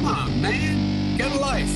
Come on, man. Get a life.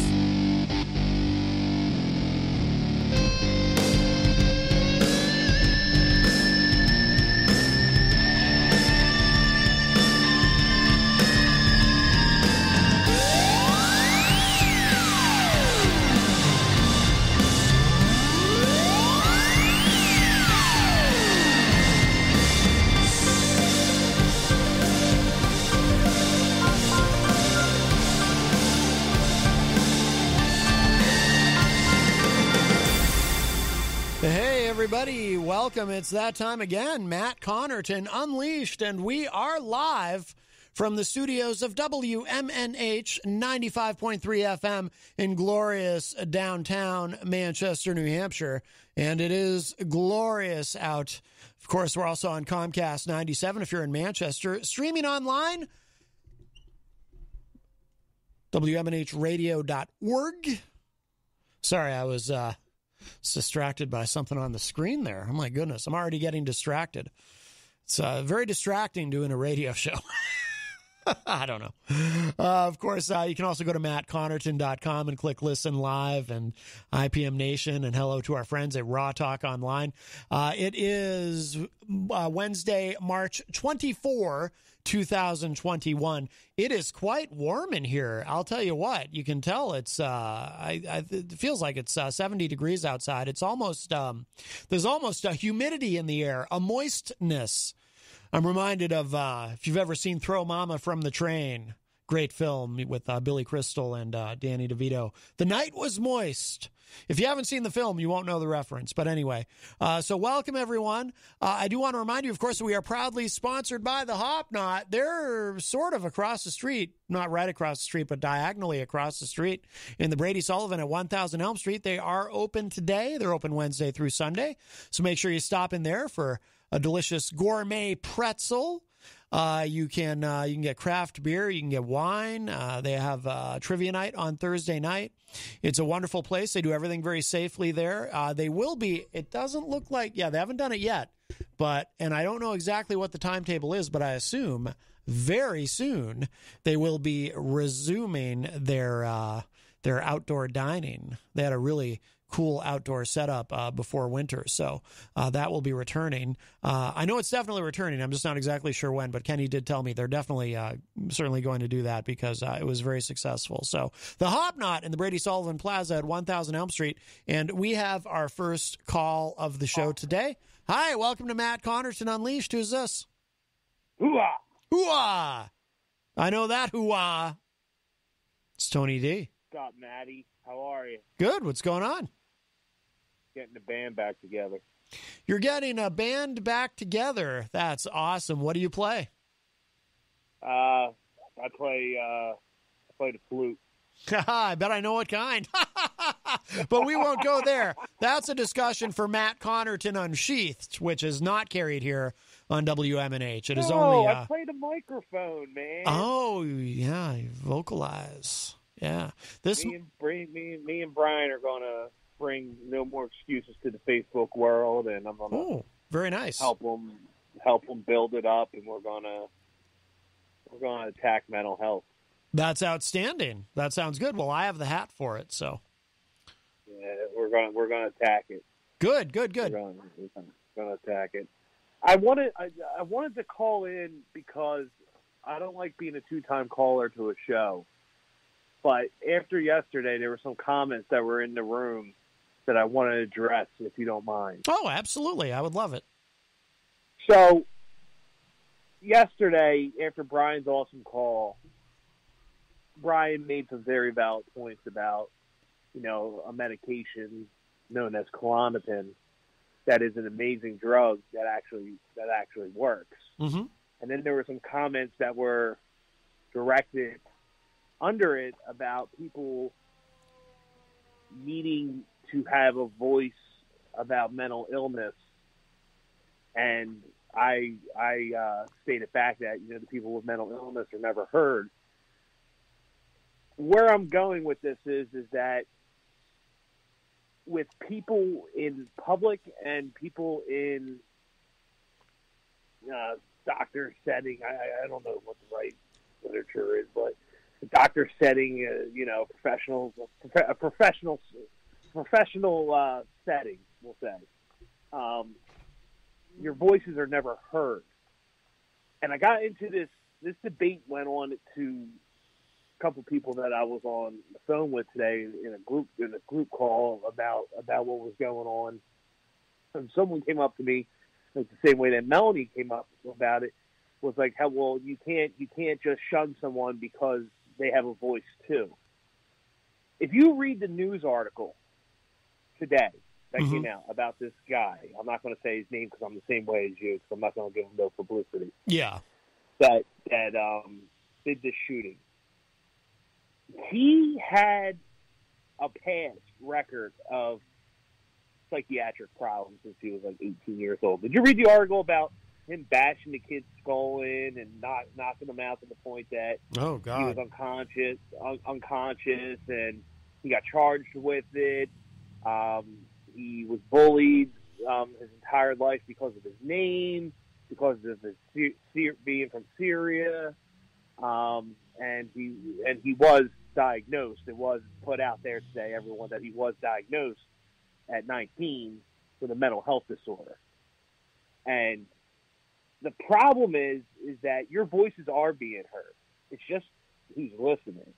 Hey, everybody. Welcome. It's that time again. Matt Connarton Unleashed, and we are live from the studios of WMNH 95.3 FM in glorious downtown Manchester, New Hampshire. And it is glorious out. Of course, we're also on Comcast 97 if you're in Manchester. Streaming online, WMNHradio.org. Sorry, I was distracted by something on the screen there. Oh, my goodness. I'm already getting distracted. It's very distracting doing a radio show. I don't know. Of course, you can also go to mattconnarton.com and click Listen Live and IPM Nation, and hello to our friends at Raw Talk Online. It is Wednesday, March 24, 2021. It is quite warm in here. I'll tell you what. You can tell it's. It feels like it's 70 degrees outside. It's almost. There's almost a humidity in the air, a moistness. I'm reminded of, if you've ever seen Throw Mama from the Train, great film with Billy Crystal and Danny DeVito. The night was moist. If you haven't seen the film, you won't know the reference. But anyway, so welcome, everyone. I do want to remind you, of course, that we are proudly sponsored by the Hop Knot. They're sort of across the street, not right across the street, but diagonally across the street in the Brady Sullivan at 1000 Elm Street. They are open today. They're open Wednesday through Sunday. So make sure you stop in there for a delicious gourmet pretzel. You can get craft beer. You can get wine. They have trivia night on Thursday night. It's a wonderful place. They do everything very safely there. They will be, it doesn't look like, they haven't done it yet, and I don't know exactly what the timetable is, but I assume very soon they will be resuming their outdoor dining. They had a really cool outdoor setup before winter, so that will be returning. I know it's definitely returning. I'm just not exactly sure when, but Kenny did tell me they're definitely certainly going to do that because it was very successful. So the Hop Knot in the Brady Sullivan Plaza at 1000 Elm Street, and we have our first call of the show today. Hi, welcome to Matt Connarton Unleashed. Who's this? Hoo-ah! Hoo-ah! I know that hoo-ah. It's Tony D. What's up, Matty? How are you? Good. What's going on? Getting the band back together. You're getting a band back together. That's awesome. What do you play? I play the flute. I bet I know what kind. But we won't go there. That's a discussion for Matt Connarton Unsheathed, which is not carried here on WMNH. It is only. I play the microphone, man. Oh yeah, you vocalize. Yeah, Me and Brian are gonna bring no more excuses to the Facebook world, and I'm gonna very nice help them build it up, and we're gonna attack mental health. That's outstanding. That sounds good. Well, I have the hat for it, so yeah, we're gonna attack it. Good. We're gonna attack it. I wanted to call in because I don't like being a two-time caller to a show. But after yesterday, there were some comments that were in the room that I want to address, if you don't mind. Oh, absolutely. I would love it. So, yesterday, after Brian's awesome call, Brian made some very valid points about, a medication known as Connarton that is an amazing drug that actually works. Mm-hmm. And then there were some comments that were directed under it about people needing to have a voice about mental illness. And I stated back that, the people with mental illness are never heard. Where I'm going with this is that with people in public and people in doctor setting, I don't know what the right literature is, but doctor setting, a professional setting, we'll say. Your voices are never heard. And I got into this debate went on to a couple people that I was on the phone with today in a group call about what was going on. And someone came up to me, like the same way that Melanie came up about it, was like, how, well, you can't just shun someone because they have a voice too. If you read the news article today that came out about this guy, I'm not going to say his name because I'm the same way as you, because I'm not going to give him no publicity. Yeah. That did this shooting. He had a past record of psychiatric problems since he was like 18 years old. Did you read the article about him bashing the kid's skull in and knocking him out to the point that he was unconscious, and he got charged with it. He was bullied his entire life because of his name, because of his being from Syria, and he was diagnosed. It was put out there today, everyone, that he was diagnosed at 19 with a mental health disorder. And the problem is that your voices are being heard. It's just who's listening.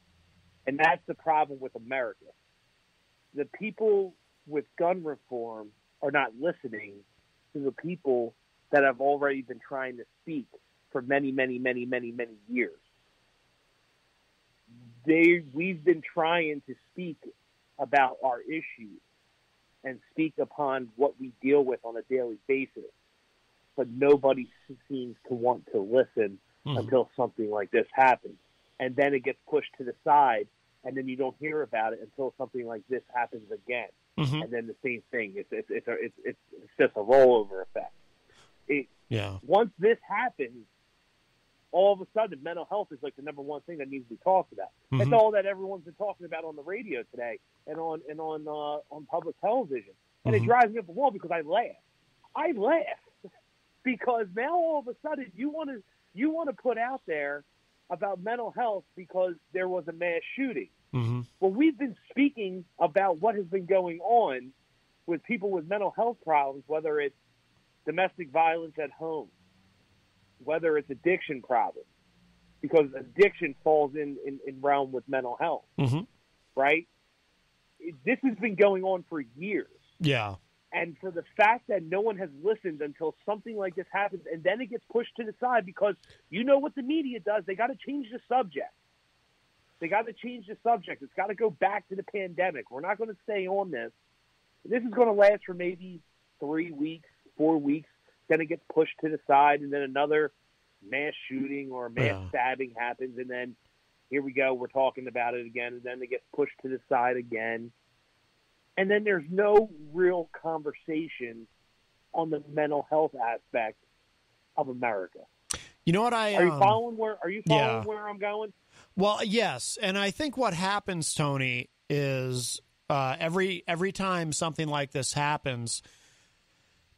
And that's the problem with America. The people with gun reform are not listening to the people that have already been trying to speak for many, many, many, many, many years. We've been trying to speak about our issues and speak upon what we deal with on a daily basis, but nobody seems to want to listen until something like this happens. And then it gets pushed to the side, and then you don't hear about it until something like this happens again. And then the same thing. It's just a rollover effect. Once this happens, all of a sudden mental health is like the number one thing that needs to be talked about. That's all that everyone's been talking about on the radio today and on public television. And it drives me up the wall because I laugh because now all of a sudden you want to put out there about mental health because there was a mass shooting. Well, we've been speaking about what has been going on with people with mental health problems, whether it's domestic violence at home, whether it's addiction problems, because addiction falls in realm with mental health, right? This has been going on for years. Yeah. And for the fact that no one has listened until something like this happens, and then it gets pushed to the side because you know what the media does. They got to change the subject. It's got to go back to the pandemic. We're not going to stay on this. This is going to last for maybe 3 weeks, 4 weeks. Then it gets pushed to the side, and then another mass shooting or mass stabbing happens, and then here we go, we're talking about it again, and then it gets pushed to the side again. And then there's no real conversation on the mental health aspect of America. You know what are you following where I'm going? Well, yes, and I think what happens, Tony, is every time something like this happens,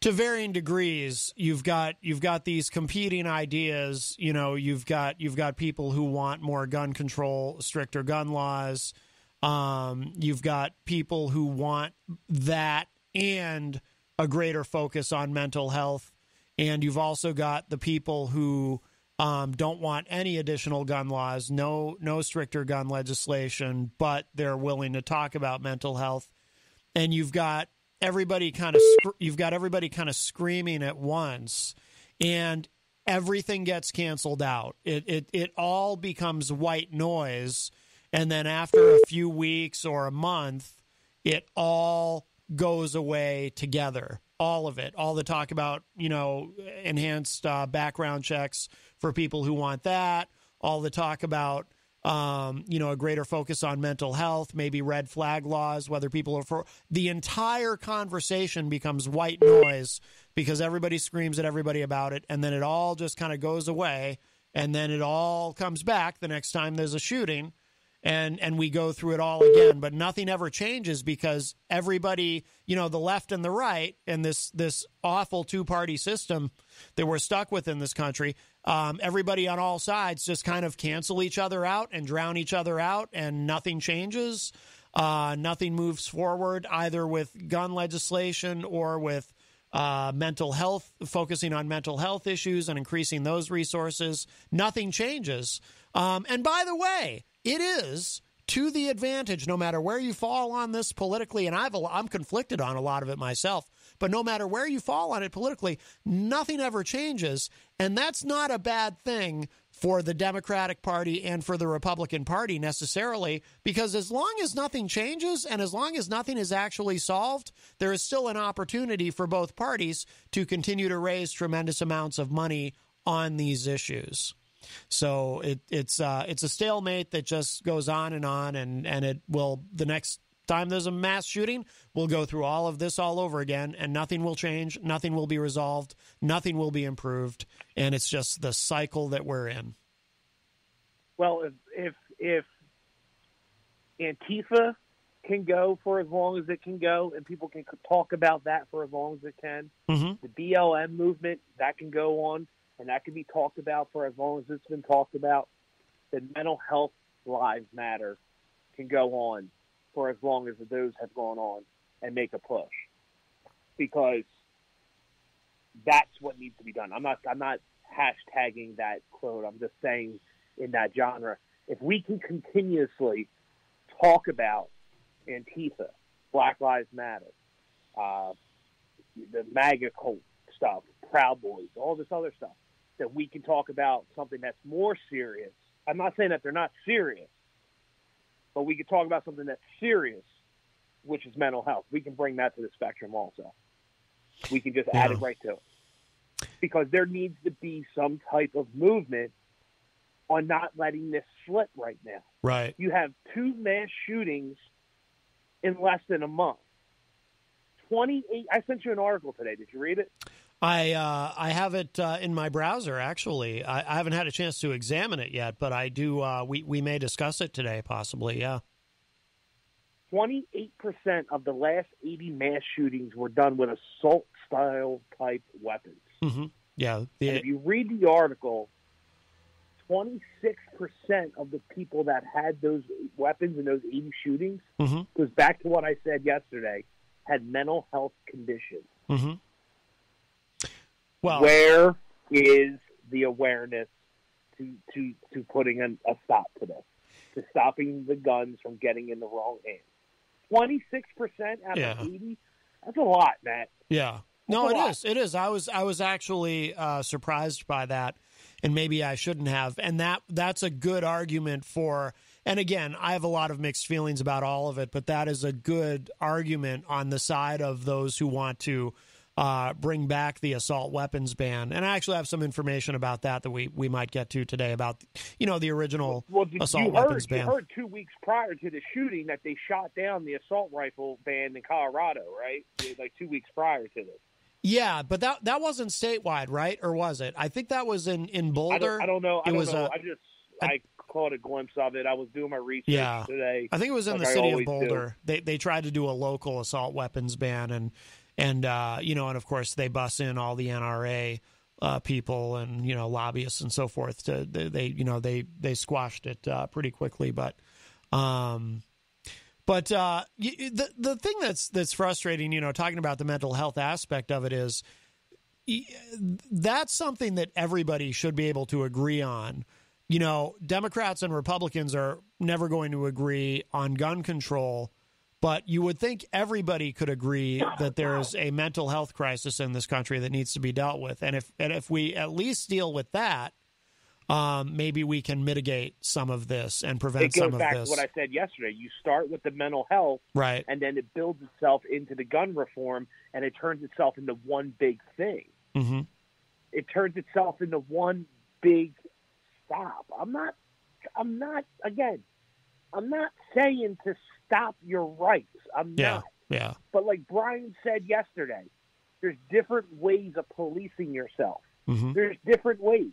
to varying degrees, you've got these competing ideas. You know, you've got people who want more gun control, stricter gun laws. You've got people who want that and a greater focus on mental health, and you've also got the people who don't want any additional gun laws, no stricter gun legislation, but they're willing to talk about mental health, and you've got everybody kind of screaming at once, and everything gets canceled out. It all becomes white noise, and then after a few weeks or a month, it all goes away together. All of it, all the talk about, enhanced background checks for people who want that, all the talk about a greater focus on mental health, maybe red flag laws, whether people are for. The entire conversation becomes white noise because everybody screams at everybody about it, and then it all just kind of goes away, and then it all comes back the next time there's a shooting, and we go through it all again, but nothing ever changes because everybody, the left and the right, and this awful two-party system that we're stuck with in this country, everybody on all sides just kind of cancel each other out and drown each other out, and nothing changes. Nothing moves forward either with gun legislation or with mental health, focusing on mental health issues and increasing those resources. Nothing changes. And by the way, it is to the advantage, no matter where you fall on this politically, and I'm conflicted on a lot of it myself, but no matter where you fall on it politically, nothing ever changes. And that's not a bad thing for the Democratic Party and for the Republican Party necessarily, because as long as nothing changes and as long as nothing is actually solved, there is still an opportunity for both parties to continue to raise tremendous amounts of money on these issues. So it's a stalemate that just goes on, and it will, the next time there's a mass shooting, we'll go through all of this all over again, and nothing will change, nothing will be resolved, nothing will be improved, and it's just the cycle that we're in. Well, if Antifa can go for as long as it can go, and people can talk about that for as long as it can, the BLM movement, that can go on, and that can be talked about for as long as it's been talked about, then mental health lives matter can go on for as long as those have gone on and make a push, because that's what needs to be done. I'm not hashtagging that quote. I'm just saying in that genre, if we can continuously talk about Antifa, Black Lives Matter, the MAGA cult stuff, Proud Boys, all this other stuff, that we can talk about something that's more serious. I'm not saying that they're not serious, but we can talk about something that's serious, which is mental health. We can bring that to the spectrum also. We can just add it right to it. Because there needs to be some type of movement on not letting this slip right now. Right. You have 2 mass shootings in less than a month. 28. I sent you an article today. Did you read it? I have it in my browser, actually. I haven't had a chance to examine it yet, but I do. We may discuss it today, possibly, yeah. 28% of the last 80 mass shootings were done with assault-style type weapons. Mm-hmm. Yeah. And if you read the article, 26% of the people that had those weapons in those 80 shootings, goes back to what I said yesterday, had mental health conditions. Mm-hmm. Well, where is the awareness to putting a stop to this, to stopping the guns from getting in the wrong hands? 26% out of 80? That's a lot, Matt. Yeah. No, it is. It is. I was actually surprised by that, and maybe I shouldn't have. And that's a good argument for. And again, I have a lot of mixed feelings about all of it, but that is a good argument on the side of those who want to bring back the assault weapons ban. And I actually have some information about that we might get to today about, the original assault weapons ban. You heard 2 weeks prior to the shooting that they shot down the assault rifle ban in Colorado, right? Like 2 weeks prior to this. Yeah, but that wasn't statewide, right? Or was it? I think that was in Boulder. I don't know. I caught a glimpse of it. I was doing my research today. I think it was in the city of Boulder. They tried to do a local assault weapons ban, and of course they bus in all the NRA people and lobbyists and so forth. They squashed it pretty quickly, but the thing that's frustrating, talking about the mental health aspect of it, is that's something that everybody should be able to agree on. Democrats and Republicans are never going to agree on gun control, but you would think everybody could agree that there's a mental health crisis in this country that needs to be dealt with. And if we at least deal with that, maybe we can mitigate some of this and prevent some of this. It goes back to what I said yesterday. You start with the mental health, right, and then it builds itself into the gun reform, and it turns itself into one big thing. Mm-hmm. It turns itself into one big stop. I'm not saying to stop your rights. I'm not. Yeah. But like Brian said yesterday, there's different ways of policing yourself. Mm-hmm. There's different ways.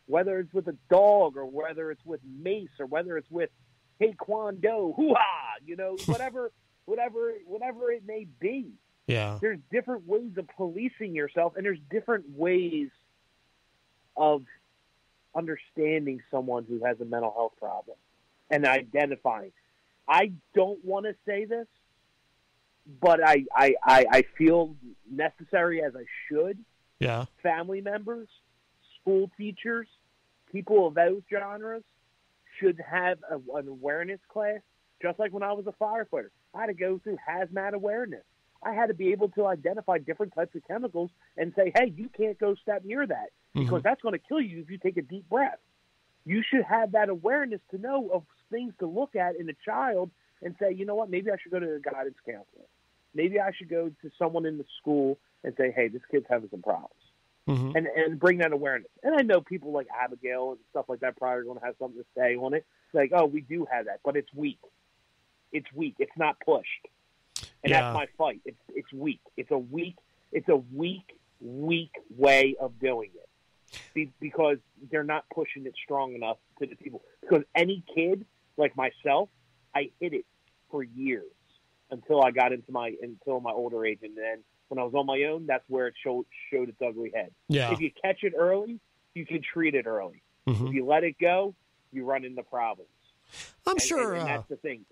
Whether it's with a dog or whether it's with mace or whether it's with taekwondo, hoo-ha, whatever it may be. Yeah. There's different ways of policing yourself, and there's different ways of understanding someone who has a mental health problem and identifying. I don't want to say this, but I feel necessary as I should. Yeah. Family members, school teachers, people of those genres should have an awareness class, just like when I was a firefighter. I had to go through hazmat awareness. I had to be able to identify different types of chemicals and say, hey, you can't go step near that because that's going to kill you if you take a deep breath. You should have that awareness to know of things to look at in a child and say, you know what, maybe I should go to a guidance counselor. Maybe I should go to someone in the school and say, hey, this kid's having some problems. And bring that awareness. And I know people like Abigail and stuff like that probably are going to have something to say on it. It's like, oh, we do have that, but it's weak. It's weak. It's not pushed. And that's my fight. It's weak. It's a weak way of doing it. Because they're not pushing it strong enough to the people. Because any kid like myself, I hid it for years until I got into my older age, and then when I was on my own, that's where it showed its ugly head. Yeah. If you catch it early, you can treat it early. If you let it go, you run into problems. I'm sure. And that's the thing.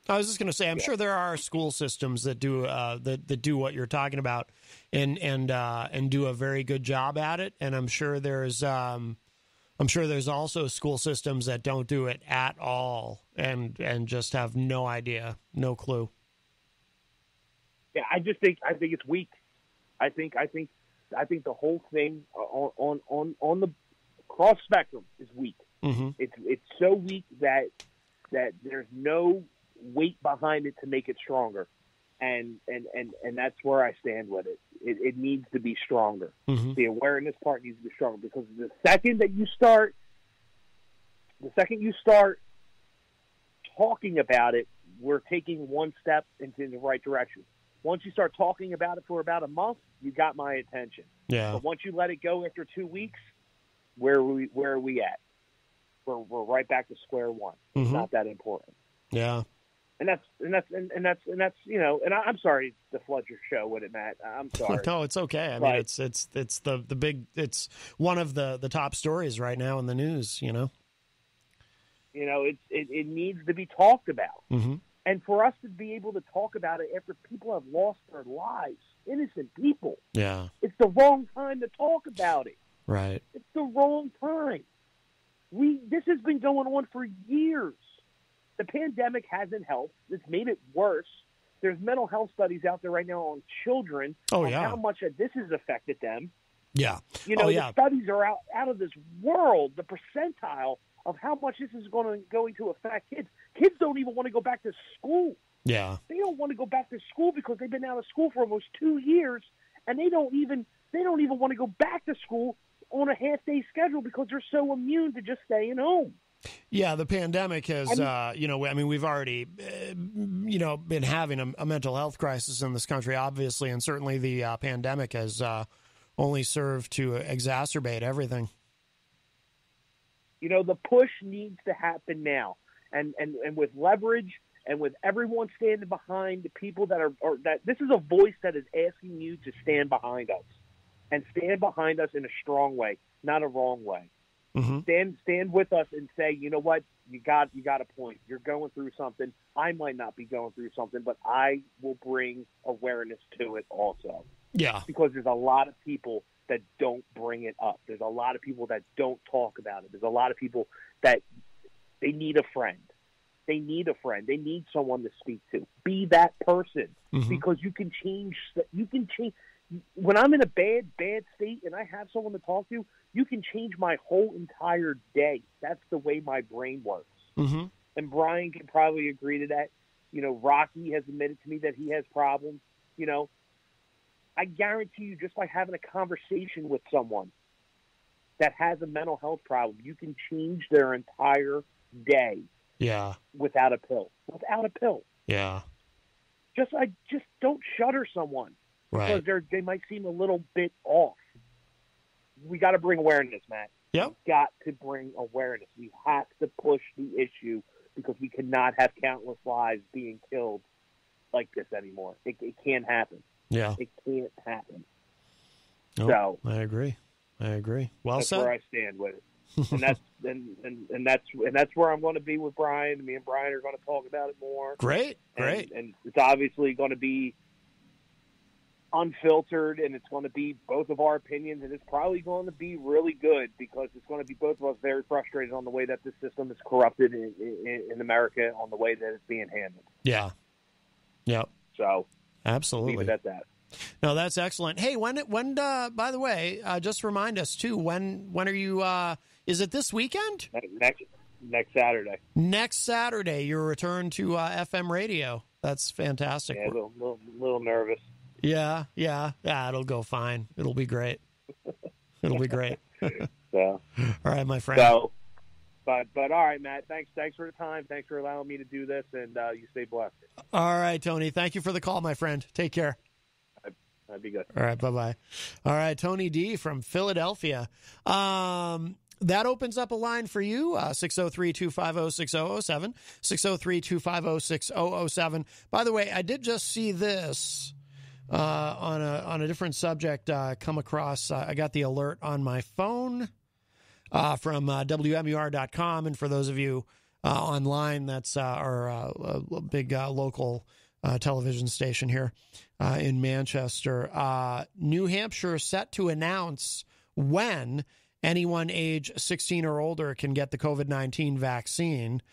I was just going to say, I'm sure there are school systems that do that do what you're talking about, and do a very good job at it. And I'm sure there's also school systems that don't do it at all, and just have no idea, no clue. Yeah, I think it's weak. I think the whole thing on the cross spectrum is weak. It's so weak that there's no weight behind it to make it stronger, and that's where I stand with it. It needs to be stronger. The awareness part needs to be stronger, because the second you start talking about it, we're taking one step into the right direction. Once you start talking about it for about a month, you got my attention. Yeah. But once you let it go after 2 weeks, where are we at? We're right back to square one. It's not that important. Yeah. And that's and I'm sorry to flood your show with it, Matt. I'm sorry. No, it's okay. I mean, it's the big, it's one of the top stories right now in the news. It needs to be talked about. And for us to be able to talk about it after people have lost their lives, innocent people, it's the wrong time to talk about it. Right. It's the wrong time. This has been going on for years. The pandemic hasn't helped. It's made it worse. There's mental health studies out there right now on children on how much this has affected them. Yeah. The studies are out of this world, the percentile of how much this is going to affect kids. Kids don't even want to go back to school. Yeah. They don't want to go back to school because they've been out of school for almost 2 years, and they don't even want to go back to school on a half-day schedule because they're so immune to just staying home. Yeah, the pandemic has, we've already, been having a mental health crisis in this country, obviously, and certainly the pandemic has only served to exacerbate everything. The push needs to happen now, and with leverage and with everyone standing behind the people that this is a voice that is asking you to stand behind us, and stand behind us in a strong way, not a wrong way. Stand with us and say, you know what, you got a point. You're going through something. I might not be going through something, but I will bring awareness to it also. Yeah. Because there's a lot of people that don't bring it up. There's a lot of people that don't talk about it. There's a lot of people that they need a friend. They need a friend. They need someone to speak to. Be that person, because you can change. When I'm in a bad state and I have someone to talk to, you can change my whole entire day. That's the way my brain works. And Brian can probably agree to that. Rocky has admitted to me that he has problems. I guarantee you, just by having a conversation with someone that has a mental health problem, you can change their entire day. Yeah. Without a pill. Yeah. Just don't shutter someone. Right. Because they might seem a little bit off. We got to bring awareness, Matt. Yep. We got to bring awareness. We have to push the issue because we cannot have countless lives being killed like this anymore. It can't happen. Yeah. It can't happen. Oh, So I agree. Well that's said. where I stand with it. And that's where I'm going to be with Brian. Me and Brian are going to talk about it more. Great. And it's obviously going to be unfiltered, and it's going to be both of our opinions, and it's probably going to be really good because it's going to be both of us very frustrated on the way that this system is corrupted in America, on the way that it's being handled. Yeah. Yep. So absolutely. Leave it at that. No, that's excellent. Hey, when by the way, just remind us too, when are you, is it this weekend? Next Saturday. Next Saturday, your return to FM radio. That's fantastic. Yeah, a little nervous. Yeah, it'll go fine. It'll be great. It'll be great. So, all right, my friend. So, but all right, Matt. Thanks for the time. Thanks for allowing me to do this, and you stay blessed. All right, Tony. Thank you for the call, my friend. Take care. That'd be good. All right, bye-bye. All right, Tony D. from Philadelphia. That opens up a line for you, 603-250-6007, 603-250-6007. By the way, I did just see this on a different subject come across. I got the alert on my phone from WMUR.com, and for those of you online, that's our big local television station here in Manchester. New Hampshire set to announce when anyone age 16 or older can get the COVID-19 vaccine.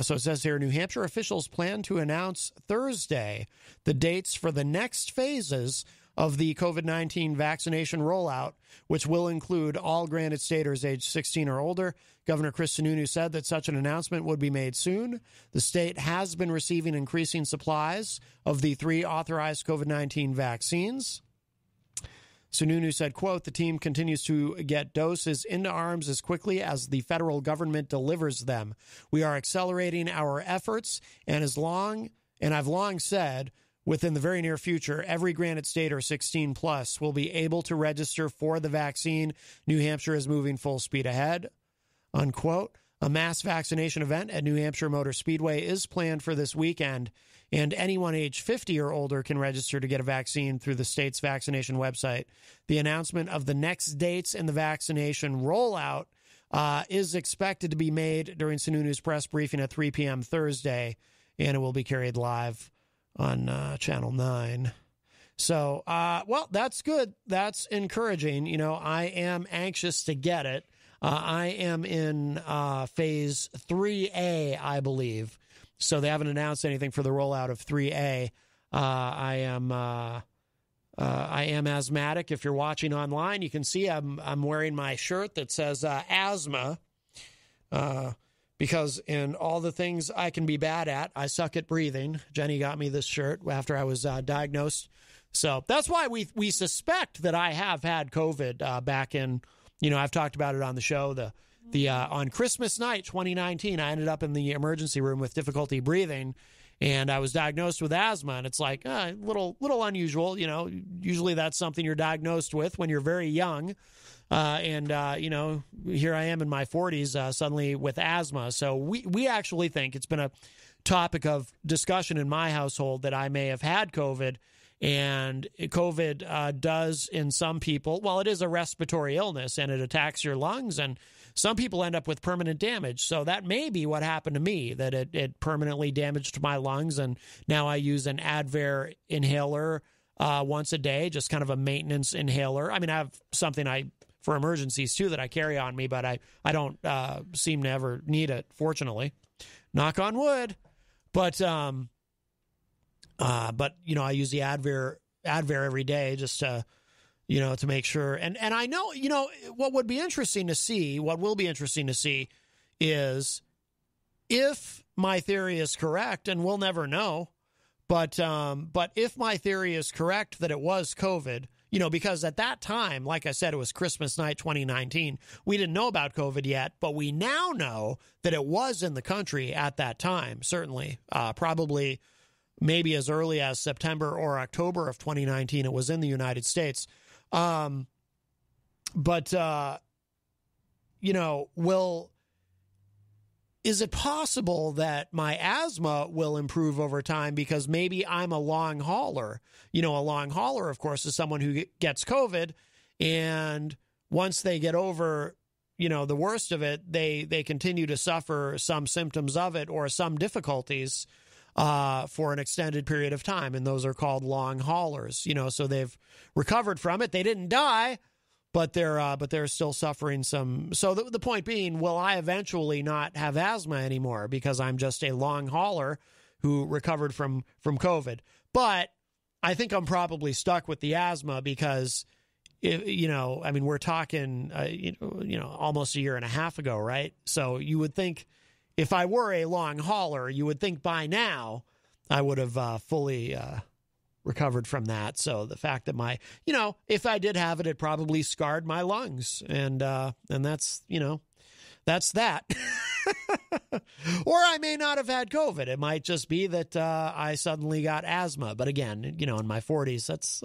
So it says here, New Hampshire officials plan to announce Thursday the dates for the next phases of the COVID-19 vaccination rollout, which will include all Granite Staters age 16 or older. Governor Chris Sununu said that such an announcement would be made soon. The state has been receiving increasing supplies of the 3 authorized COVID-19 vaccines. Sununu said, quote, the team continues to get doses into arms as quickly as the federal government delivers them. We are accelerating our efforts, and I've long said, within the very near future, every Granite Stater 16 plus will be able to register for the vaccine. New Hampshire is moving full speed ahead, unquote. A mass vaccination event at New Hampshire Motor Speedway is planned for this weekend, and anyone age 50 or older can register to get a vaccine through the state's vaccination website. The announcement of the next dates in the vaccination rollout is expected to be made during Sununu's press briefing at 3 p.m. Thursday, and it will be carried live on Channel 9. So, well, that's good. That's encouraging. You know, I am anxious to get it. I am in phase 3A, I believe. So they haven't announced anything for the rollout of 3A. I am asthmatic. If you're watching online, you can see I'm wearing my shirt that says asthma. Because in all the things I can be bad at, I suck at breathing. Jenny got me this shirt after I was diagnosed. So that's why we suspect that I have had COVID back in, you know, I've talked about it on the show. On Christmas night, 2019, I ended up in the emergency room with difficulty breathing, and I was diagnosed with asthma. And it's like a little unusual. You know, usually that's something you're diagnosed with when you're very young. You know, here I am in my 40s, suddenly with asthma. So we actually think it's been a topic of discussion in my household that I may have had COVID. And COVID does in some people, well, it is a respiratory illness and it attacks your lungs, and some people end up with permanent damage. So that may be what happened to me, that it permanently damaged my lungs. And now I use an Advair inhaler once a day, just kind of a maintenance inhaler. I mean, I have something for emergencies too that I carry on me, but I don't seem to ever need it, fortunately. Knock on wood. But you know, I use the Advair every day just to, you know, to make sure. And I know, you know, what will be interesting to see is if my theory is correct, and we'll never know, but if my theory is correct that it was COVID, you know, because at that time, like I said, it was Christmas night 2019. We didn't know about COVID yet, but we now know that it was in the country at that time, certainly, probably maybe as early as September or October of 2019, it was in the United States. You know, is it possible that my asthma will improve over time because maybe I'm a long hauler? A long hauler, of course, is someone who gets COVID, and once they get over, the worst of it, they continue to suffer some symptoms of it or some difficulties for an extended period of time, and those are called long haulers. So they've recovered from it. They didn't die, but they're still suffering some. So the point being, will I eventually not have asthma anymore because I'm just a long hauler who recovered from COVID? But I think I'm probably stuck with the asthma because, we're talking, almost a year and a half ago, right? So you would think if I were a long hauler, you would think by now I would have fully recovered from that. So the fact that if I did have it, it probably scarred my lungs, and that's, that's that. Or I may not have had COVID. It might just be that I suddenly got asthma. But again, in my 40s, that's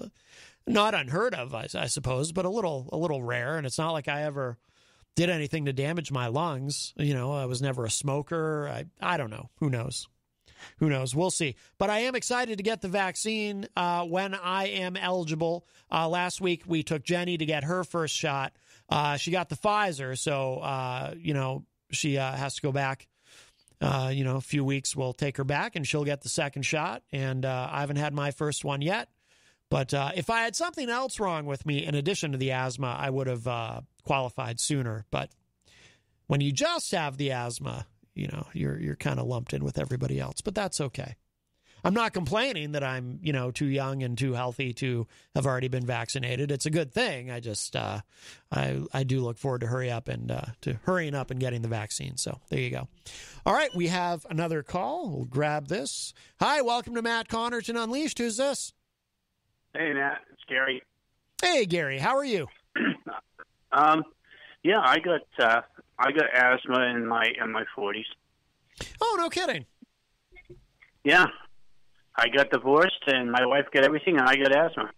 not unheard of, I suppose, but a little rare. And it's not like I ever did anything to damage my lungs. I was never a smoker. I don't know. Who knows? We'll see. But I am excited to get the vaccine when I am eligible. Last week, we took Jenny to get her first shot. She got the Pfizer, so, she has to go back. A few weeks, we'll take her back, and she'll get the second shot. And I haven't had my first one yet. But if I had something else wrong with me in addition to the asthma, I would have qualified sooner. But when you just have the asthma, you're kind of lumped in with everybody else, but that's okay. I'm not complaining that I'm, too young and too healthy to have already been vaccinated. It's a good thing. I just, I do look forward to hurrying up and getting the vaccine. So there you go. All right. We have another call. We'll grab this. Hi, welcome to Matt Connarton Unleashed. Who's this? Hey, Matt. It's Gary. Hey, Gary. How are you? Yeah, I got asthma in my 40s. Oh, no kidding. Yeah. I got divorced, and my wife got everything, and I got asthma.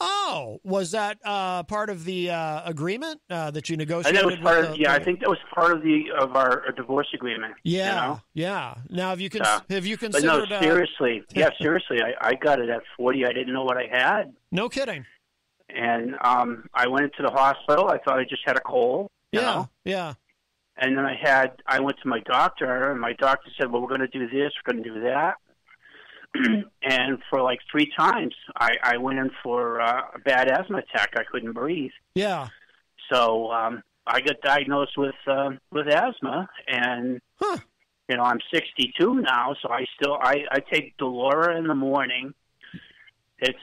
Oh, was that part of the agreement that you negotiated? I think I think that was part of our divorce agreement. Yeah, yeah. Now, have you considered? But no, seriously. Seriously. I got it at 40. I didn't know what I had. No kidding. And I went into the hospital. I thought I just had a cold. Yeah. And then I went to my doctor, and my doctor said, "Well, we're going to do this. We're going to do that." And for like 3 times, I went in for a bad asthma attack. I couldn't breathe. Yeah. So I got diagnosed with asthma, and I'm 62 now. So I take Dolora in the morning. It's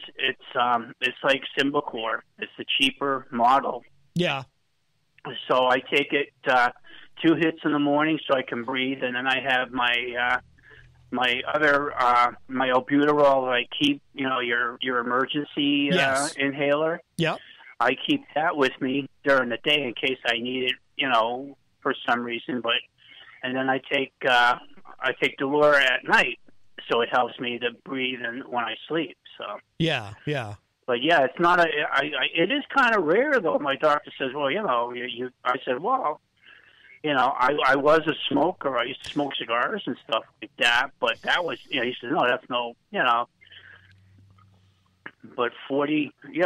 like Symbicort. It's the cheaper model. Yeah. So I take it 2 hits in the morning so I can breathe, and then I have my albuterol. I keep your emergency inhaler. Yep. I keep that with me during the day in case I need it, for some reason. And then I take Dolora at night, so it helps me to breathe and when I sleep. So yeah. But yeah, it's not it is kind of rare though. My doctor says, well, I said, well, I was a smoker. I used to smoke cigars and stuff like that. But that was, he said, no, that's no, But 40 is,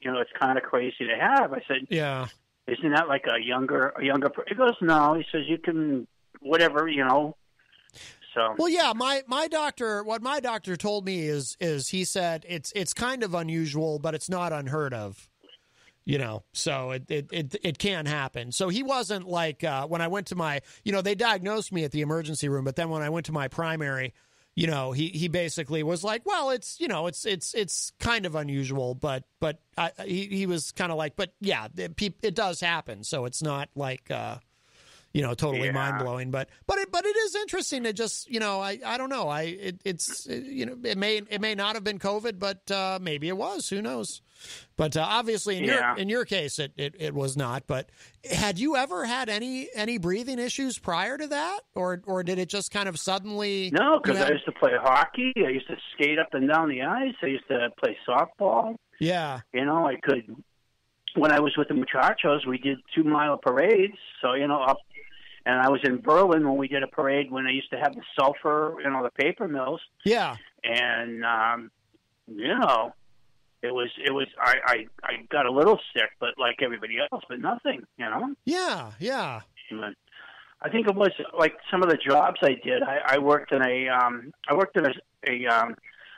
it's kind of crazy to have. I said, yeah. Isn't that like a younger? He goes, no. He says you can, whatever, So. Well, yeah, my doctor, what my doctor told me is he said it's kind of unusual, but it's not unheard of. So it can happen. So he wasn't like when I went to my, they diagnosed me at the emergency room, but then when I went to my primary, he basically was like, well, it's it's kind of unusual, but he was kind of like, but yeah, it does happen. So it's not like totally mind blowing, but it is interesting to just, I don't know. It may not have been COVID, but maybe it was, who knows? But obviously in your case, it was not. But had you ever had any breathing issues prior to that, or did it just kind of suddenly? No, because I used to play hockey. I used to skate up and down the ice. I used to play softball. Yeah. I could, when I was with the muchachos, we did 2-mile parades. So, up. And I was in Berlin when we did a parade when they used to have the sulfur, the paper mills. Yeah. And, it was, I got a little sick, but like everybody else, but nothing, Yeah, yeah. But I think it was like some of the jobs I did. I worked in a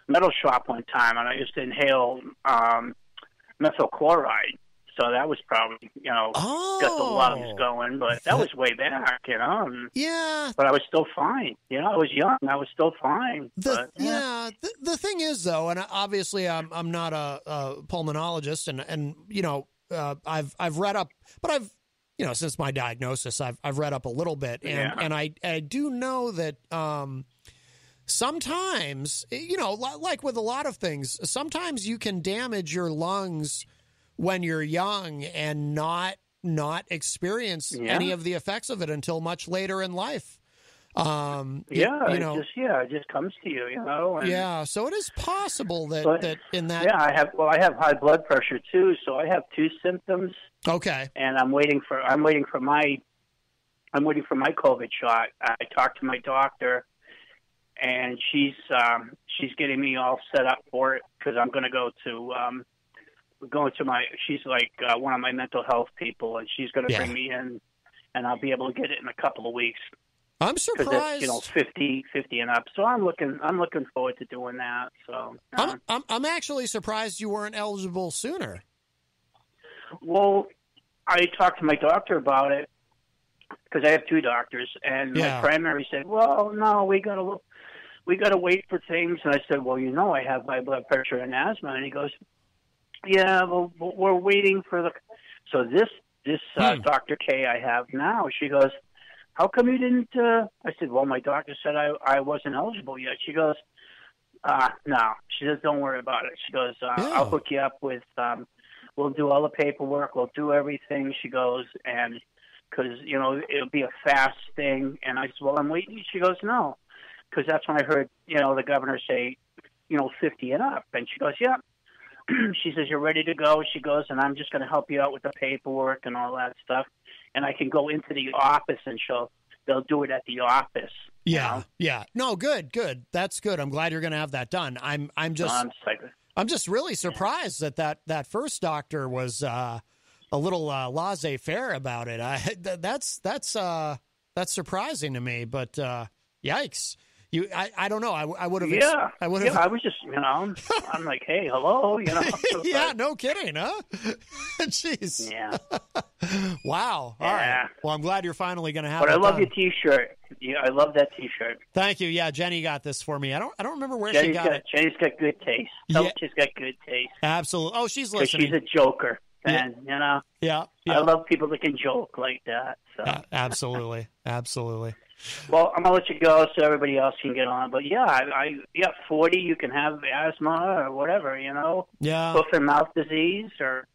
metal shop one time, and I used to inhale methyl chloride. So that was probably, got the lungs going, but that was way back, Yeah. But I was still fine. I was young. I was still fine. The thing is, though, and obviously I'm not a pulmonologist, and I've read up, but I've since my diagnosis, I've read up a little bit, and I do know that sometimes, like with a lot of things, sometimes you can damage your lungs when you're young and not experience any of the effects of it until much later in life. It just comes to you, And, so it is possible that in that. Yeah, I have high blood pressure too, so I have 2 symptoms. Okay. And I'm waiting for my COVID shot. I talked to my doctor, and she's getting me all set up for it because I'm going to go to she's like one of my mental health people, and she's going to bring me in, and I'll be able to get it in a couple of weeks. I'm surprised. It's, 50 and up. So I'm looking forward to doing that. So I'm actually surprised you weren't eligible sooner. Well, I talked to my doctor about it because I have 2 doctors, and my primary said, "Well, no, we got to wait for things." And I said, "Well, I have high blood pressure and asthma," and he goes, "Yeah, well, we're waiting for the." So this Dr. K I have now, she goes, "How come you didn't?" I said, "Well, my doctor said I wasn't eligible yet." She goes, "No." She says, "Don't worry about it." She goes, "I'll hook you up with. We'll do all the paperwork. We'll do everything." She goes, and because it'll be a fast thing. And I said, "Well, I'm waiting." She goes, "No," because that's when I heard the governor say, 50 and up. And she goes, "Yeah." She says, "You're ready to go." She goes, "And I'm just going to help you out with the paperwork and all that stuff. And I can go into the office and they'll do it at the office." Yeah. Yeah. No, good. That's good. I'm glad you're going to have that done. I'm just really surprised that first doctor was a little laissez-faire about it. That's surprising to me, but yikes. I don't know. I would have. Yeah. I was just, I'm like, hey, hello, Yeah, no kidding, huh? Jeez. Yeah. Wow. All right. Well, I'm glad you're finally going to have. But I love done. your T-shirt. Yeah, I love that T-shirt. Thank you. Yeah, Jenny got this for me. I don't remember where she got it. Jenny's got good taste. She's got good taste. Absolutely. Oh, she's listening. She's a joker, and Yeah. I love people that can joke like that. So. Absolutely. Well, I'm gonna let you go so everybody else can get on. But I 40. You can have asthma or whatever, Yeah. Hoof and mouth disease, or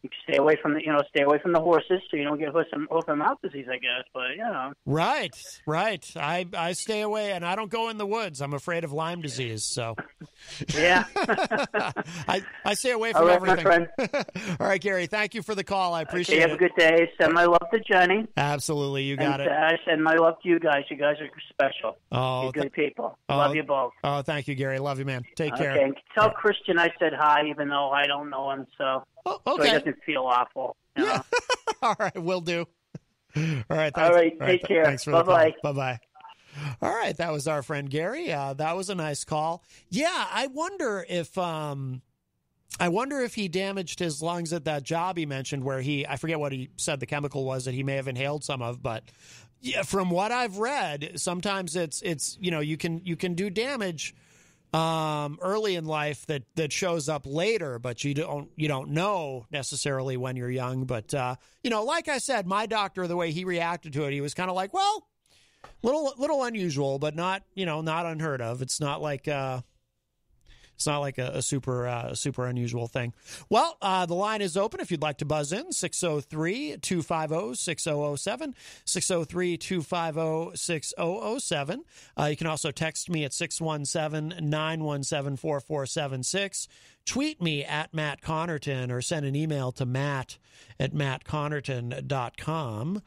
you can stay away from the horses so you don't get hoof and mouth disease, I guess. But Right. I stay away, and I don't go in the woods. I'm afraid of Lyme disease. So yeah, I stay away from everything. My friend. All right, Gary. Thank you for the call. I appreciate it. Have a good day. Send my love to Jenny. Absolutely, you got it. I send my love to you guys. You guys are special. Oh, you're good people. Love you both. Oh, thank you, Gary. Love you, man. Take care. Okay. Tell Christian I said hi, even though I don't know him. So. Oh, okay. So he doesn't feel awful. Yeah. All right, will do. All right. Thanks. All right. Take care. Thanks for Bye-bye. the call. Bye-bye. All right. That was our friend Gary. That was a nice call. Yeah. I wonder if he damaged his lungs at that job he mentioned where I forget what he said the chemical was that he may have inhaled some of, but yeah, from what I've read, sometimes it's you can do damage early in life that shows up later, but you don't know necessarily when you're young. But like I said, my doctor, the way he reacted to it, he was kind of like, well, little unusual, but not unheard of. It's not like a super unusual thing. Well, the line is open if you'd like to buzz in, 603-250-6007, 603-250-6007. You can also text me at 617-917-4476. tweet me at Matt Connarton or send an email to matt@mattconnerton.com.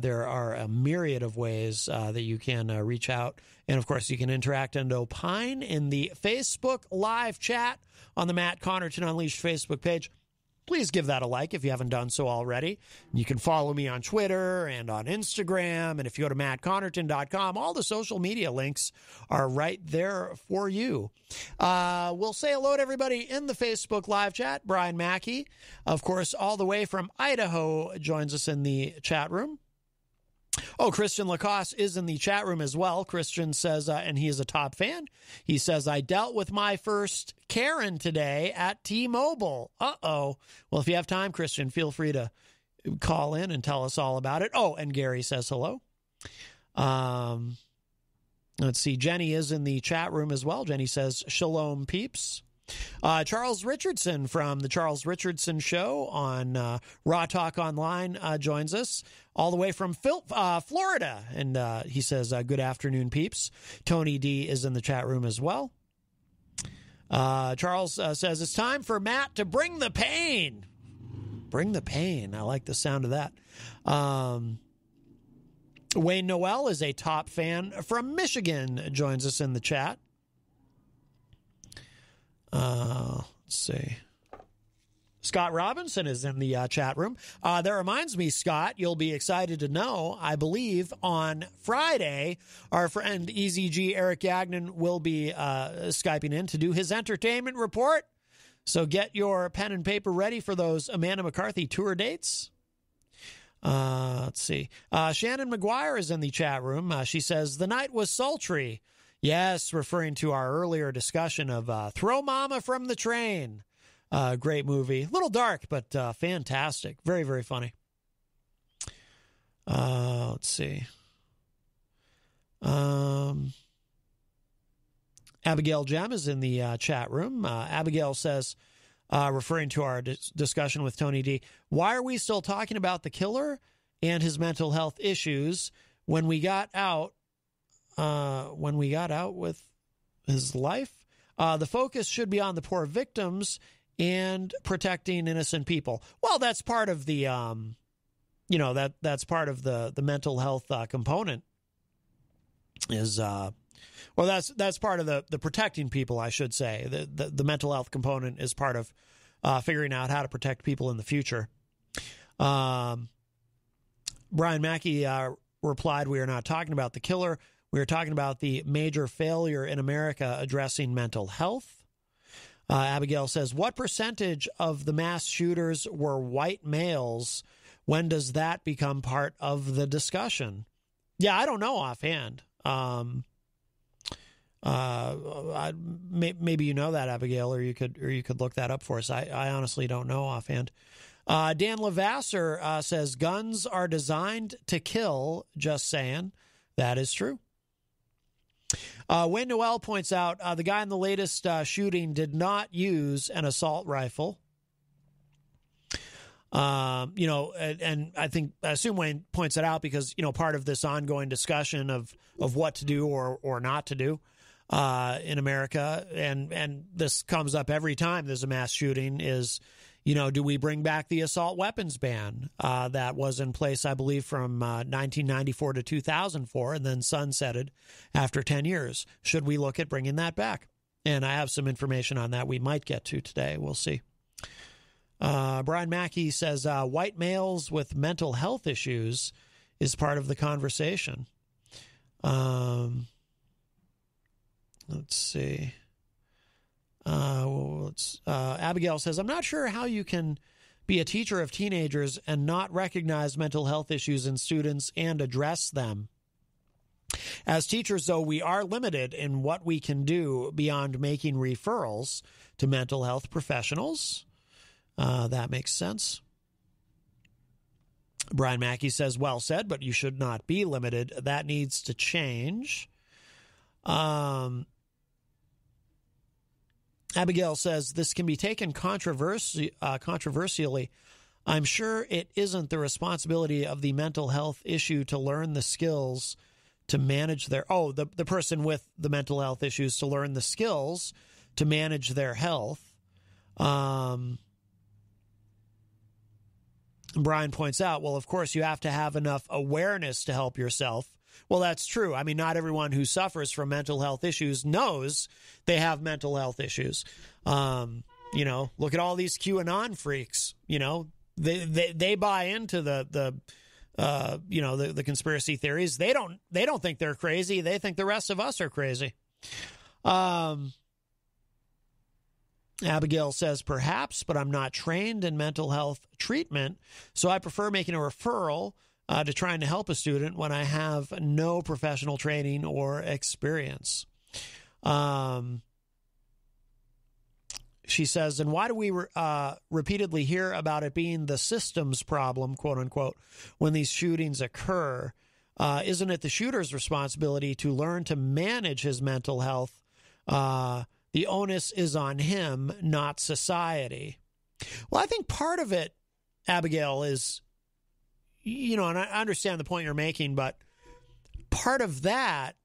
There are a myriad of ways that you can reach out. And, of course, you can interact and opine in the Facebook live chat on the Matt Connarton Unleashed Facebook page. Please give that a like if you haven't done so already. You can follow me on Twitter and on Instagram. And if you go to mattconnerton.com, all the social media links are right there for you. We'll say hello to everybody in the Facebook live chat. Brian Mackey, of course, all the way from Idaho, joins us in the chat room. Oh, Christian Lacoste is in the chat room as well. Christian says, and he is a top fan, he says, I dealt with my first Karen today at T-Mobile. Uh-oh. Well, if you have time, Christian, feel free to call in and tell us all about it. Oh, and Gary says hello. Let's see. Jenny is in the chat room as well. Jenny says, shalom, peeps. Charles Richardson from the Charles Richardson Show on Raw Talk Online joins us all the way from Florida. And he says, good afternoon, peeps. Tony D is in the chat room as well. Charles says, it's time for Matt to bring the pain. Bring the pain. I like the sound of that. Wayne Noel is a top fan from Michigan, joins us in the chat. Let's see. Scott Robinson is in the chat room. That reminds me, Scott, you'll be excited to know, I believe on Friday, our friend Eazy-G Eric Gagnon will be Skyping in to do his entertainment report. So get your pen and paper ready for those Amanda McCarthy tour dates. Let's see. Shannon McGuire is in the chat room. She says, the night was sultry. Yes, referring to our earlier discussion of Throw Mama from the Train. Great movie. A little dark, but fantastic. Very, very funny. Let's see. Abigail Jem is in the chat room. Abigail says, referring to our discussion with Tony D, why are we still talking about the killer and his mental health issues when we got out with his life? The focus should be on the poor victims and protecting innocent people. Well, that's part of the, that's part of the mental health component is, that's part of the protecting people, I should say. The mental health component is part of figuring out how to protect people in the future. Brian Mackey replied, we are not talking about the killer. We are talking about the major failure in America addressing mental health. Abigail says, what percentage of the mass shooters were white males? When does that become part of the discussion? Yeah, I don't know offhand. Maybe you know that, Abigail, or you could look that up for us. I honestly don't know offhand. Dan Lavasser says, guns are designed to kill, just saying. That is true. Wayne Noel points out the guy in the latest shooting did not use an assault rifle. And I assume Wayne points it out because, part of this ongoing discussion of what to do or not to do in America. And this comes up every time there's a mass shooting is, do we bring back the assault weapons ban that was in place, I believe, from 1994 to 2004 and then sunsetted after 10 years? Should we look at bringing that back? And I have some information on that we might get to today. We'll see. Brian Mackey says white males with mental health issues is part of the conversation. Let's see. Abigail says, I'm not sure how you can be a teacher of teenagers and not recognize mental health issues in students and address them. As teachers, though, we are limited in what we can do beyond making referrals to mental health professionals. That makes sense. Brian Mackey says, well said, but you should not be limited. That needs to change. Abigail says, this can be taken controversially. I'm sure it isn't the responsibility of the mental health issue to learn the skills to manage the person with the mental health issues to learn the skills to manage their health. Brian points out, well, of course, you have to have enough awareness to help yourself. Well, that's true. I mean, not everyone who suffers from mental health issues knows they have mental health issues. Look at all these QAnon freaks. They buy into the conspiracy theories. They don't think they're crazy. They think the rest of us are crazy. Abigail says, perhaps, but I'm not trained in mental health treatment, so I prefer making a referral to trying to help a student when I have no professional training or experience. She says, and why do we repeatedly hear about it being the system's problem, quote unquote, when these shootings occur? Isn't it the shooter's responsibility to learn to manage his mental health? The onus is on him, not society. Well, I think part of it, Abigail, is, and I understand the point you're making, but part of that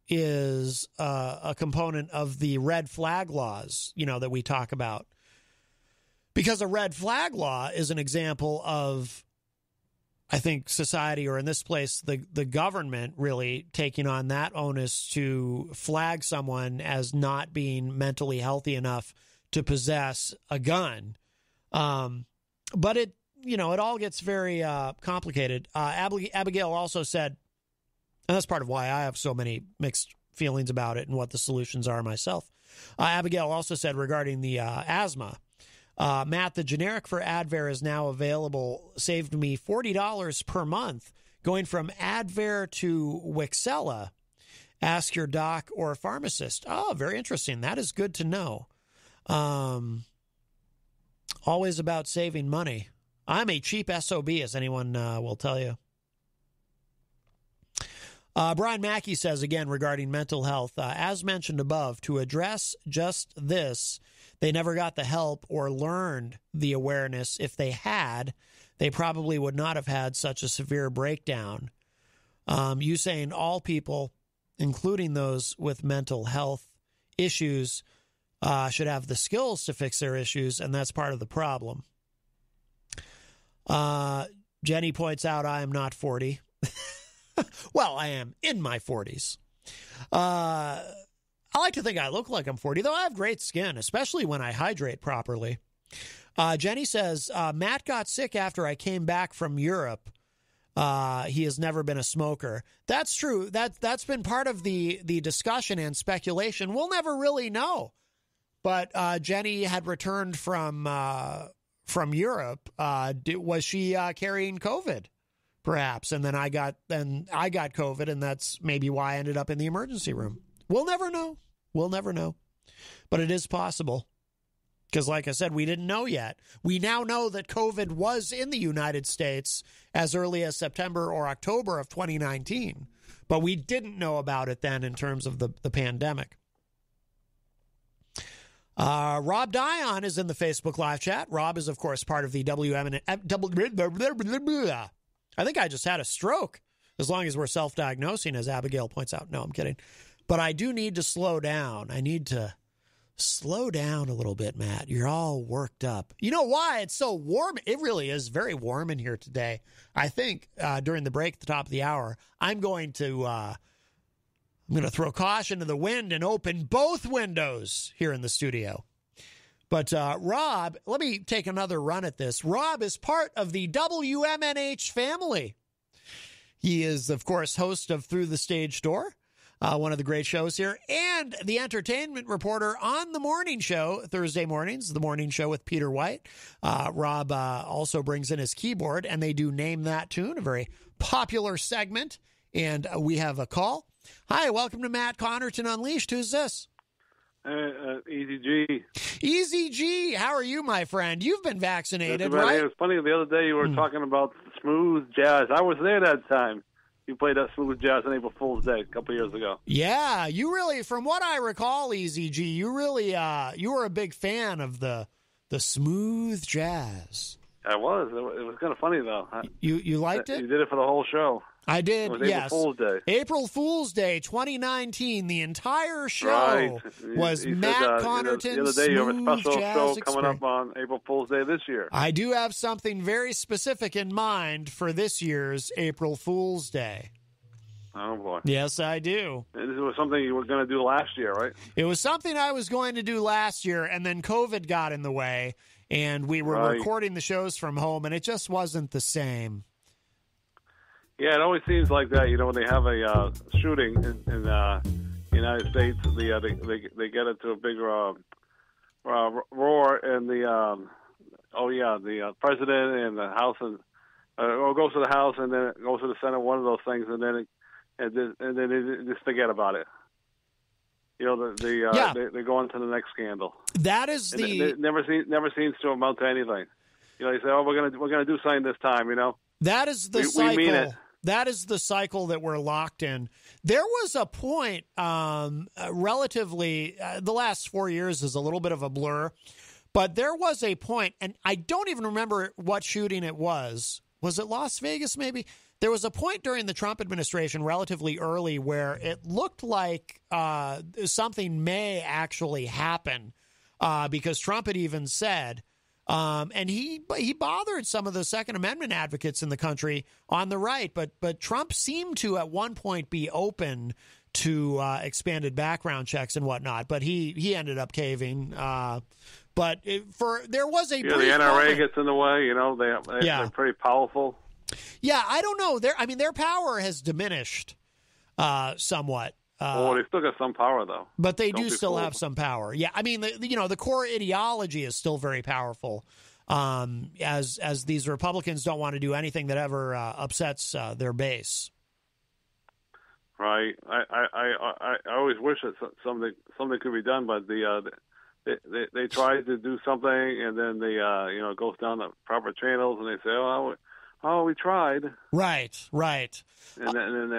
is a component of the red flag laws, that we talk about. Because a red flag law is an example of, I think, society, or in this place, the government really taking on that onus to flag someone as not being mentally healthy enough to possess a gun. But it all gets very complicated. Abigail also said, and that's part of why I have so many mixed feelings about it and what the solutions are myself. Abigail also said regarding the asthma, Matt, the generic for Advair is now available, saved me $40 per month going from Advair to Wixella. Ask your doc or pharmacist. Oh, very interesting. That is good to know. Always about saving money. I'm a cheap SOB, as anyone will tell you. Brian Mackey says, again, regarding mental health, as mentioned above, to address just this, they never got the help or learned the awareness. If they had, they probably would not have had such a severe breakdown. You saying all people, including those with mental health issues, should have the skills to fix their issues, and that's part of the problem. Jenny points out I am not 40. Well, I am in my 40s. I like to think I look like I'm 40, though I have great skin, especially when I hydrate properly. Jenny says, Matt got sick after I came back from Europe. He has never been a smoker. That's true. That's been part of the discussion and speculation. We'll never really know. But Jenny had returned from Europe. Was she carrying COVID? Perhaps, and then I got COVID, and that's maybe why I ended up in the emergency room. We'll never know. We'll never know. But it is possible. Because like I said, we didn't know yet. We now know that COVID was in the United States as early as September or October of 2019. But we didn't know about it then in terms of the pandemic. Rob Dion is in the Facebook live chat. Rob is, of course, part of the I think I just had a stroke, as long as we're self-diagnosing, as Abigail points out. No, I'm kidding. But I do need to slow down. I need to slow down a little bit, Matt. You're all worked up. You know why? It's so warm. It really is very warm in here today. I think during the break at the top of the hour, I'm going to throw caution to the wind and open both windows here in the studio. But Rob, let me take another run at this. Rob is part of the WMNH family. He is, of course, host of Through the Stage Door, one of the great shows here, and the entertainment reporter on the morning show, Thursday mornings, the morning show with Peter White. Rob also brings in his keyboard, and they do Name That Tune, a very popular segment. And we have a call. Hi, welcome to Matt Connarton Unleashed. Who's this? Eazy-G. Eazy-G, how are you, my friend? You've been vaccinated, right? It was funny, the other day you were talking about smooth jazz. I was there that time. You played that smooth jazz on April Fool's Day a couple years ago. Yeah, you really, from what I recall, Eazy-G, you really, you were a big fan of the smooth jazz. I was. It was kind of funny, though. You liked it? You did it for the whole show. I did, It was yes. April Fool's Day. April Fool's Day 2019. The entire show Right. was He Matt said, Connarton's the other day you have a smooth special jazz show experience. coming up on April Fool's Day this year. I do have something very specific in mind for this year's April Fool's Day. Oh, boy. Yes, I do. And this was something you were going to do last year, right? It was something I was going to do last year, and then COVID got in the way, and we were recording the shows from home, and it just wasn't the same. Yeah, it always seems like that. You know, when they have a shooting in the United States, they get into a big roar, and the president and the House or goes to the House and then it goes to the Senate. One of those things, and then they just forget about it. You know, they go on to the next scandal. That is it never seems to amount to anything. You know, you say, "Oh, we're gonna do something this time." You know, that is the cycle. We mean it. That is the cycle that we're locked in. There was a point, relatively, the last 4 years is a little bit of a blur, but there was a point, and I don't even remember what shooting it was. Was it Las Vegas, maybe? There was a point during the Trump administration, relatively early, where it looked like something may actually happen because Trump had even said, and he bothered some of the Second Amendment advocates in the country on the right, but Trump seemed to at one point be open to expanded background checks and whatnot, but he ended up caving. But there was a brief the NRA moment. gets in the way. You know, they're pretty powerful. Yeah, I don't know. Their power has diminished somewhat. They still got some power, though. But they do still have some power. Yeah, I mean, the core ideology is still very powerful. As these Republicans don't want to do anything that ever upsets their base. Right. I always wish that something could be done, but they try to do something, and then it goes down the proper channels, and they say, "Oh, we tried." Right. And then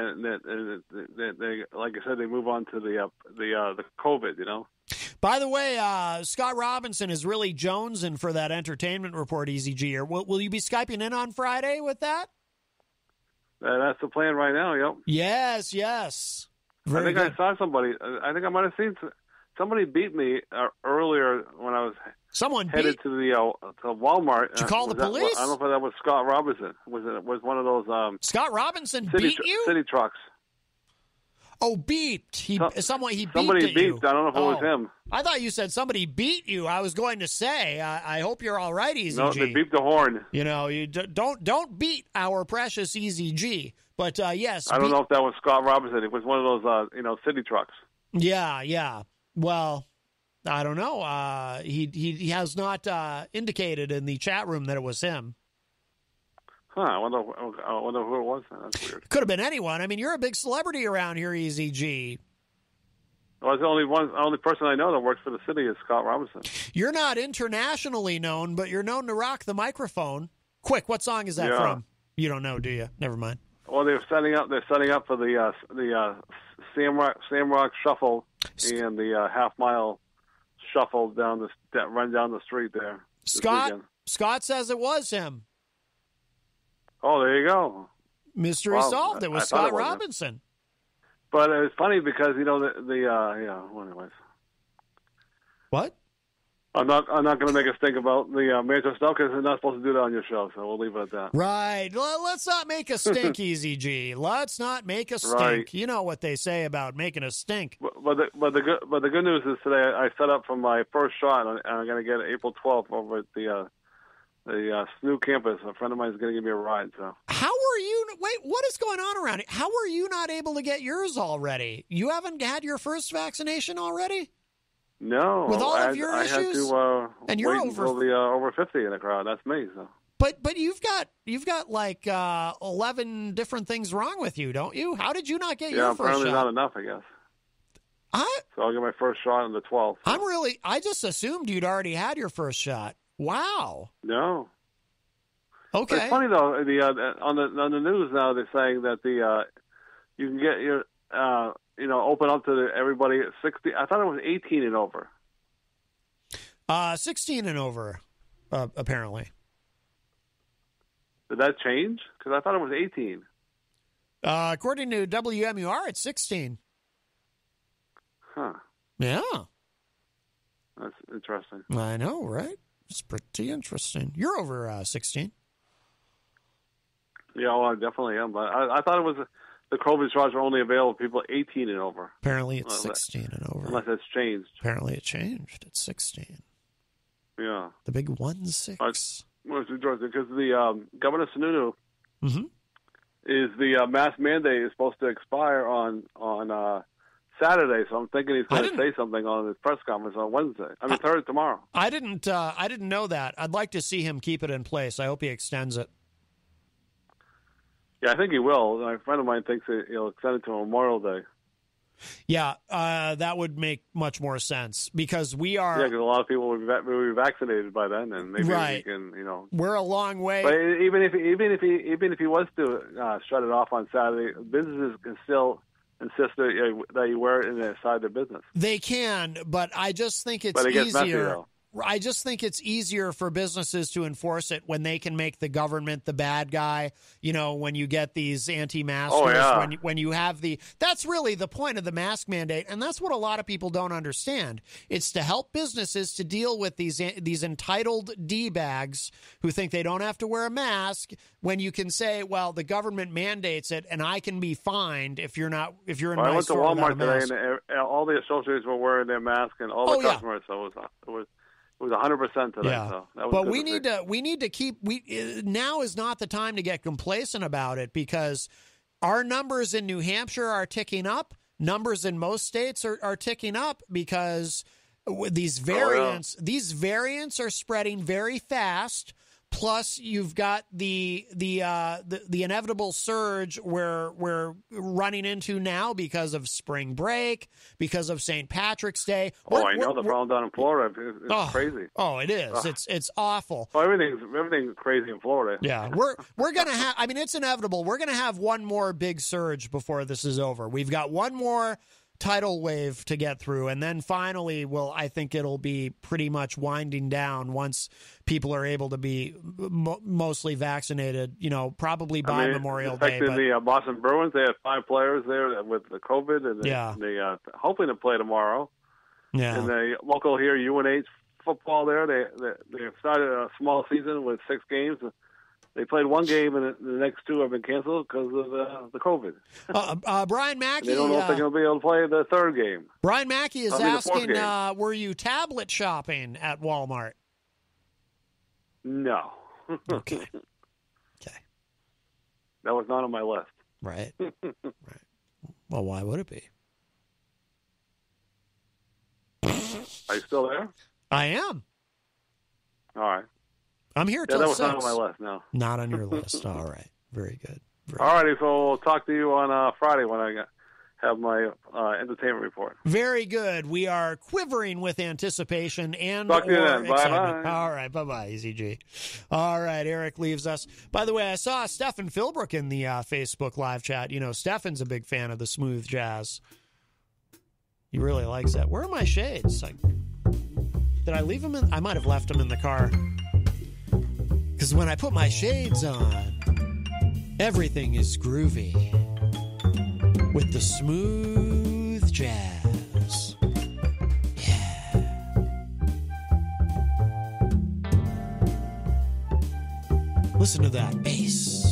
they, like I said, they move on to the COVID. You know. By the way, Scott Robinson is really jonesing for that entertainment report, Eazy-G. Will you be Skyping in on Friday with that? That's the plan right now. Yep. Yes. Very I think I saw somebody. I think I might have seen somebody beat me earlier when I was headed to Walmart. Did you call the police? I don't know if that was Scott Robinson. Was one of those Scott Robinson beat you? City trucks. Oh, beeped. Somebody beeped you. I don't know if it was him. I thought you said somebody beat you. I was going to say, I hope you're all right, Eazy-G. No, they beeped the horn. You know, you don't beat our precious Eazy-G. But yes, I don't know if that was Scott Robinson. It was one of those, city trucks. Yeah. Well, I don't know. He has not indicated in the chat room that it was him. Huh, I wonder who it was. That's weird. Could have been anyone. I mean, you're a big celebrity around here, Eazy-G. Well, the only person I know that works for the city is Scott Robinson. You're not internationally known, but you're known to rock the microphone. Quick, what song is that from? You don't know, do you? Never mind. Well, they're setting up for the Samrock Shuffle and the half mile shuffle run down the street there. Scott says it was him. Oh, there you go. Mystery solved. It was Scott Robinson. But it's funny because anyways. What? I'm not going to make a stink about the Manchester stuff because they're not supposed to do that on your show, so we'll leave it at that. Right. Let's not make a stink, Eazy-G. Let's not make a stink. Right. You know what they say about making a stink. But the good news is today I set up for my first shot, and I'm going to get it April 12th over at the SNU campus. A friend of mine is going to give me a ride. So how are you? Wait, what is going on around here? How are you not able to get yours already? You haven't had your first vaccination already? No, with all of your issues, I had to and you're wait until the over 50 in the crowd. That's me. So. But you've got like 11 different things wrong with you, don't you? How did you not get your first shot? Yeah, apparently not enough, I guess. So I'll get my first shot on the 12th. So. I just assumed you'd already had your first shot. Wow. No. Okay. But it's funny though. On the news now they're saying that you can get your open up to everybody at 60. I thought it was 18 and over. 16 and over, apparently. Did that change? Because I thought it was 18. According to WMUR, it's 16. Huh. Yeah. That's interesting. I know, right? It's pretty interesting. You're over 16. Yeah, well, I definitely am. But I thought it was the COVID shots were only available to people 18 and over. Apparently it's 16 and over. Unless it's changed. Apparently it changed. It's 16. Yeah. The big 1-6. Well, it's interesting because the Governor Sununu Mm-hmm. is the mask mandate is supposed to expire on Saturday, so I'm thinking he's going to say something on his press conference on Wednesday. Tomorrow. I didn't know that. I'd like to see him keep it in place. I hope he extends it. Yeah, I think he will. A friend of mine thinks he'll extend it to Memorial Day. Yeah, that would make much more sense because we are. Yeah, because a lot of people will be vaccinated by then, and maybe we can, We're a long way. But even if he was to shut it off on Saturday, businesses can still insist that you wear it inside their business. They can, but I just think it's gets messy, easier. though. I just think it's easier for businesses to enforce it when they can make the government the bad guy. When you get these anti-maskers, when you have that's really the point of the mask mandate, and that's what a lot of people don't understand. It's to help businesses to deal with these entitled D-bags who think they don't have to wear a mask. When you can say, well, the government mandates it, and I can be fined if you're in my store. I went to Walmart today, and all the associates were wearing their mask, and all the customers. So it was 100% today. Yeah. So that was but we need to keep. Now is not the time to get complacent about it because our numbers in New Hampshire are ticking up. Numbers in most states are ticking up because these variants are spreading very fast. Plus, you've got the inevitable surge we're running into now because of spring break, because of St. Patrick's Day. I know the problem down in Florida. It's crazy. Oh, it is. It's awful. Well, everything's crazy in Florida. Yeah, we're gonna have. I mean, it's inevitable. We're gonna have one more big surge before this is over. We've got one more tidal wave to get through, and then finally I think it'll be pretty much winding down once people are able to be mostly vaccinated, probably by Memorial Day. The Boston Bruins, they had 5 players there with the COVID, and they hoping to play tomorrow. Yeah. And the local here, UNH football there, they started a small season with 6 games. They played 1 game, and the next 2 have been canceled because of the COVID. Brian Mackey. They don't know if they're going to be able to play the 3rd game. Brian Mackey is asking, were you tablet shopping at Walmart? No. Okay. That was not on my list. Right. Right. Well, why would it be? Are you still there? I am. All right. I'm here till 6. That was not on my list, no. Not on your list. All right. Very good. All righty, so we'll talk to you on Friday when I have my entertainment report. Very good. We are quivering with anticipation and talk to you then. Excitement. Bye-bye. All right. Bye-bye, Eazy-G. All right. Eric leaves us. By the way, I saw Stefan Philbrook in the Facebook live chat. Stefan's a big fan of the smooth jazz. He really likes that. Where are my shades? Did I leave them in? I might have left them in the car. Because when I put my shades on, everything is groovy with the smooth jazz. Yeah. Listen to that bass.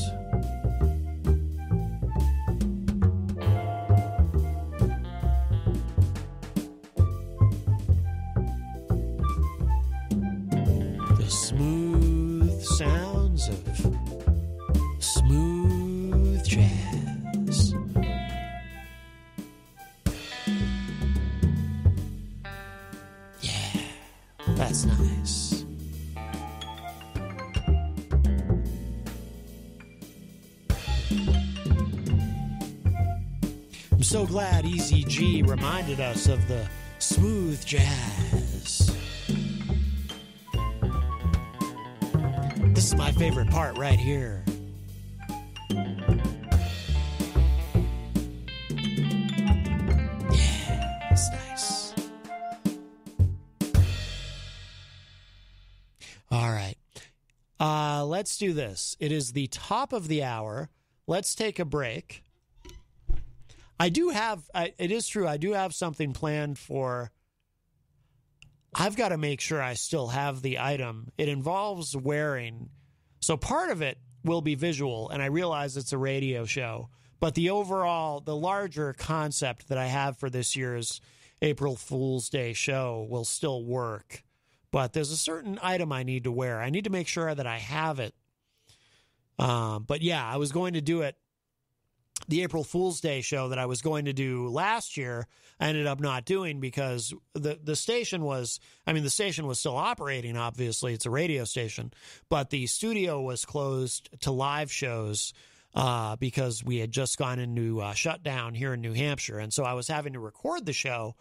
The smooth sounds of smooth jazz. Yeah, that's nice. I'm so glad Eazy-G reminded us of the smooth jazz. This is my favorite part right here. Yeah, that's nice. All right. Let's do this. It is the top of the hour. Let's take a break. I do have, it is true, I do have something planned for, I've got to make sure I still have the item. It involves wearing, so part of it will be visual, and I realize it's a radio show, but the larger concept that I have for this year's April Fool's Day show will still work. But there's a certain item I need to wear. I need to make sure that I have it. But yeah, I was going to do it. The April Fool's Day show that I was going to do last year, I ended up not doing because the station was still operating, obviously. It's a radio station. But the studio was closed to live shows because we had just gone into shutdown here in New Hampshire. And so I was having to record the show.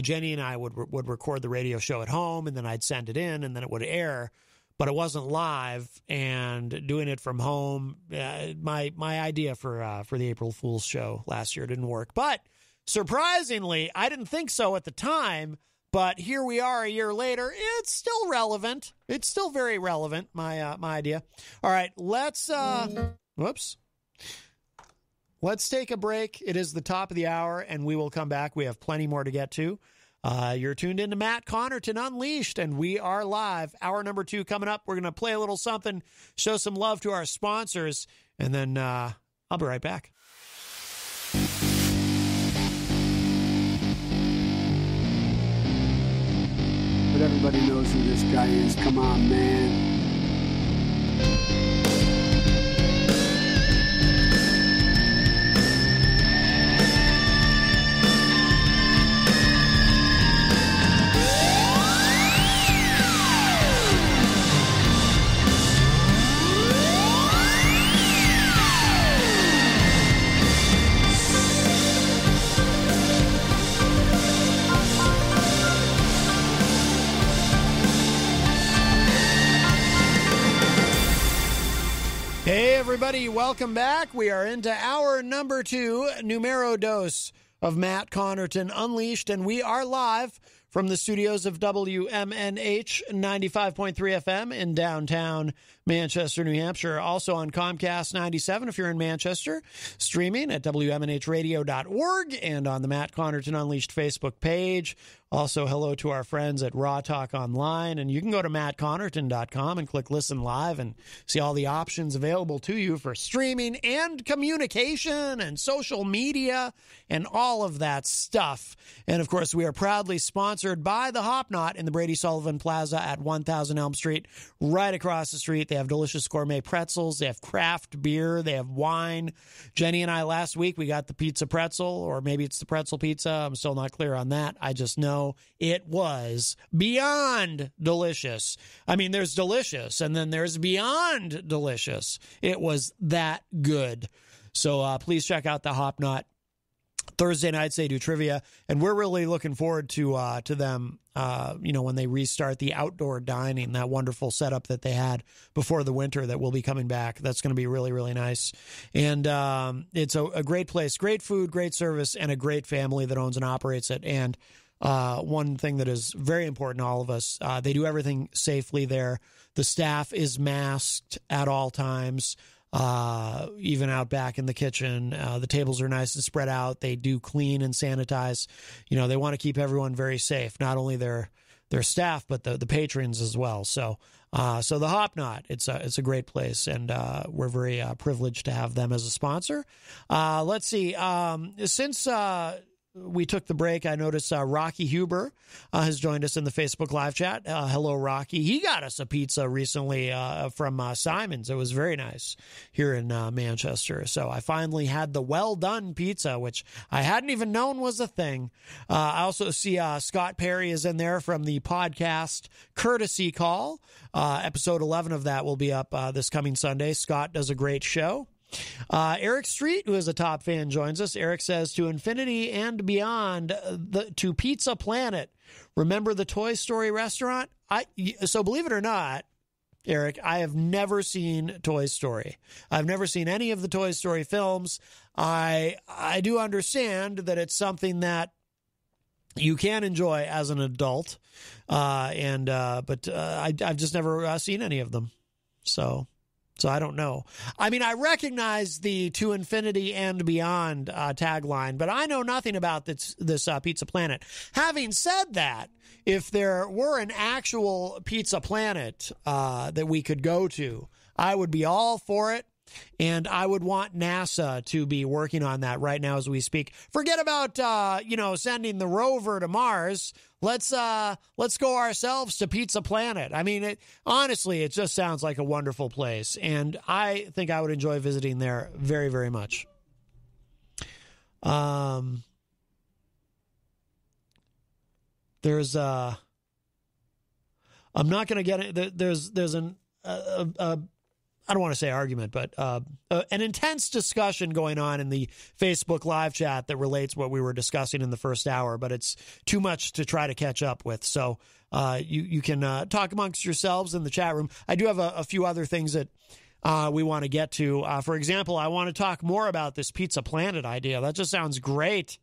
Jenny and I would record the radio show at home, and then I'd send it in, and then it would air. But it wasn't live, and doing it from home, my idea for the April Fool's show last year didn't work. But surprisingly, I didn't think so at the time, but here we are a year later. It's still relevant. It's still very relevant, my idea. All right, let's take a break. It is the top of the hour, and we will come back. We have plenty more to get to. You're tuned in to Matt Connarton Unleashed, and we are live. Hour number 2 coming up. We're going to play a little something, show some love to our sponsors, and then I'll be right back. But everybody knows who this guy is. Come on, man. Hey, everybody, welcome back. We are into hour number 2, numero dos of Matt Connarton Unleashed, and we are live from the studios of WMNH 95.3 FM in downtown Manchester, New Hampshire. Also on Comcast 97 if you're in Manchester, streaming at WMNHradio.org and on the Matt Connarton Unleashed Facebook page. Also, hello to our friends at Raw Talk Online, and you can go to mattconnerton.com and click Listen Live and see all the options available to you for streaming and communication and social media and all of that stuff. And, of course, we are proudly sponsored by the Hop Knot in the Brady Sullivan Plaza at 1000 Elm Street, right across the street. They have delicious gourmet pretzels. They have craft beer. They have wine. Jenny and I last week, we got the pizza pretzel, or maybe it's the pretzel pizza. I'm still not clear on that. I just know it was beyond delicious. I mean, there's delicious, and then there's beyond delicious. It was that good. So please check out the Hop Knot. Thursday nights they do trivia, and we're really looking forward to them, when they restart the outdoor dining, that wonderful setup that they had before the winter that will be coming back. That's going to be really, really nice. And it's a great place, great food, great service, and a great family that owns and operates it. And one thing that is very important to all of us, they do everything safely there. The staff is masked at all times, even out back in the kitchen. The tables are nice and spread out. They do clean and sanitize. They want to keep everyone very safe, not only their staff, but the patrons as well. So the Hop Knot, it's a great place, and we're very privileged to have them as a sponsor. Let's see. Since we took the break, I noticed Rocky Huber has joined us in the Facebook live chat. Hello, Rocky. He got us a pizza recently from Simon's. It was very nice here in Manchester. So I finally had the well-done pizza, which I hadn't even known was a thing. I also see Scott Perry is in there from the podcast Courtesy Call. Episode 11 of that will be up this coming Sunday. Scott does a great show. Eric Street, who is a top fan, joins us. Eric says, to infinity and beyond, to Pizza Planet. Remember the Toy Story restaurant? So believe it or not, Eric, I have never seen Toy Story. I've never seen any of the Toy Story films. I do understand that it's something that you can enjoy as an adult, but I've just never seen any of them. So So I don't know. I mean, I recognize the To Infinity and Beyond tagline, but I know nothing about this Pizza Planet. Having said that, if there were an actual Pizza Planet that we could go to, I would be all for it. And I would want NASA to be working on that right now as we speak. Forget about, sending the rover to Mars. Let's go ourselves to Pizza Planet. I mean, honestly, it just sounds like a wonderful place. And I think I would enjoy visiting there very, very much. There's, I'm not going to get it. There's I don't want to say argument, but an intense discussion going on in the Facebook live chat that relates what we were discussing in the first hour, but it's too much to try to catch up with. So you can talk amongst yourselves in the chat room. I do have a few other things that we want to get to. For example, I want to talk more about this Pizza Planet idea. That just sounds great.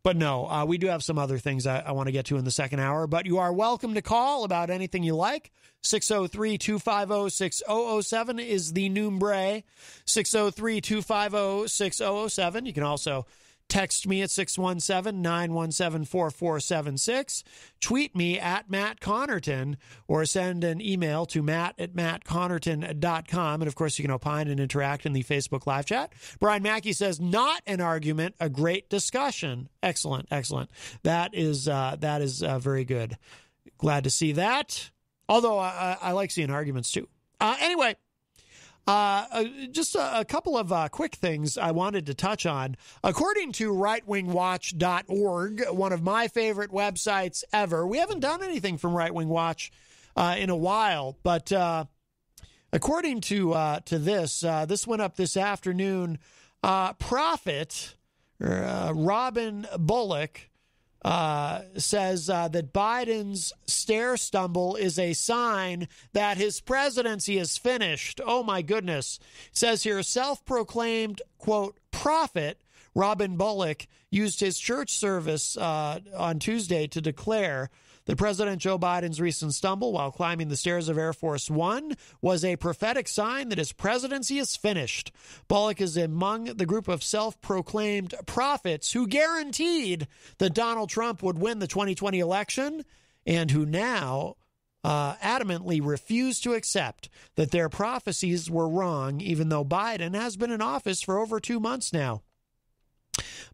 But no, we do have some other things I want to get to in the second hour. But you are welcome to call about anything you like. 603-250-6007 is the numbre. 603-250-6007. You can also text me at 617-917-4476. Tweet me at Matt Connarton or send an email to matt@mattconnerton.com. And, of course, you can opine and interact in the Facebook live chat. Brian Mackey says, not an argument, a great discussion. Excellent, excellent. That is very good. Glad to see that. Although I like seeing arguments, too. Anyway. Just a couple of quick things I wanted to touch on. According to rightwingwatch.org, one of my favorite websites ever, we haven't done anything from Right Wing Watch in a while, but according to this, this went up this afternoon. Prophet Robin Bullock says that Biden's stair stumble is a sign that his presidency is finished. Oh, my goodness. It says here, self-proclaimed, quote, prophet Robin Bullock used his church service on Tuesday to declare that President Joe Biden's recent stumble while climbing the stairs of Air Force One was a prophetic sign that his presidency is finished. Bullock is among the group of self-proclaimed prophets who guaranteed that Donald Trump would win the 2020 election and who now adamantly refuse to accept that their prophecies were wrong, even though Biden has been in office for over 2 months now.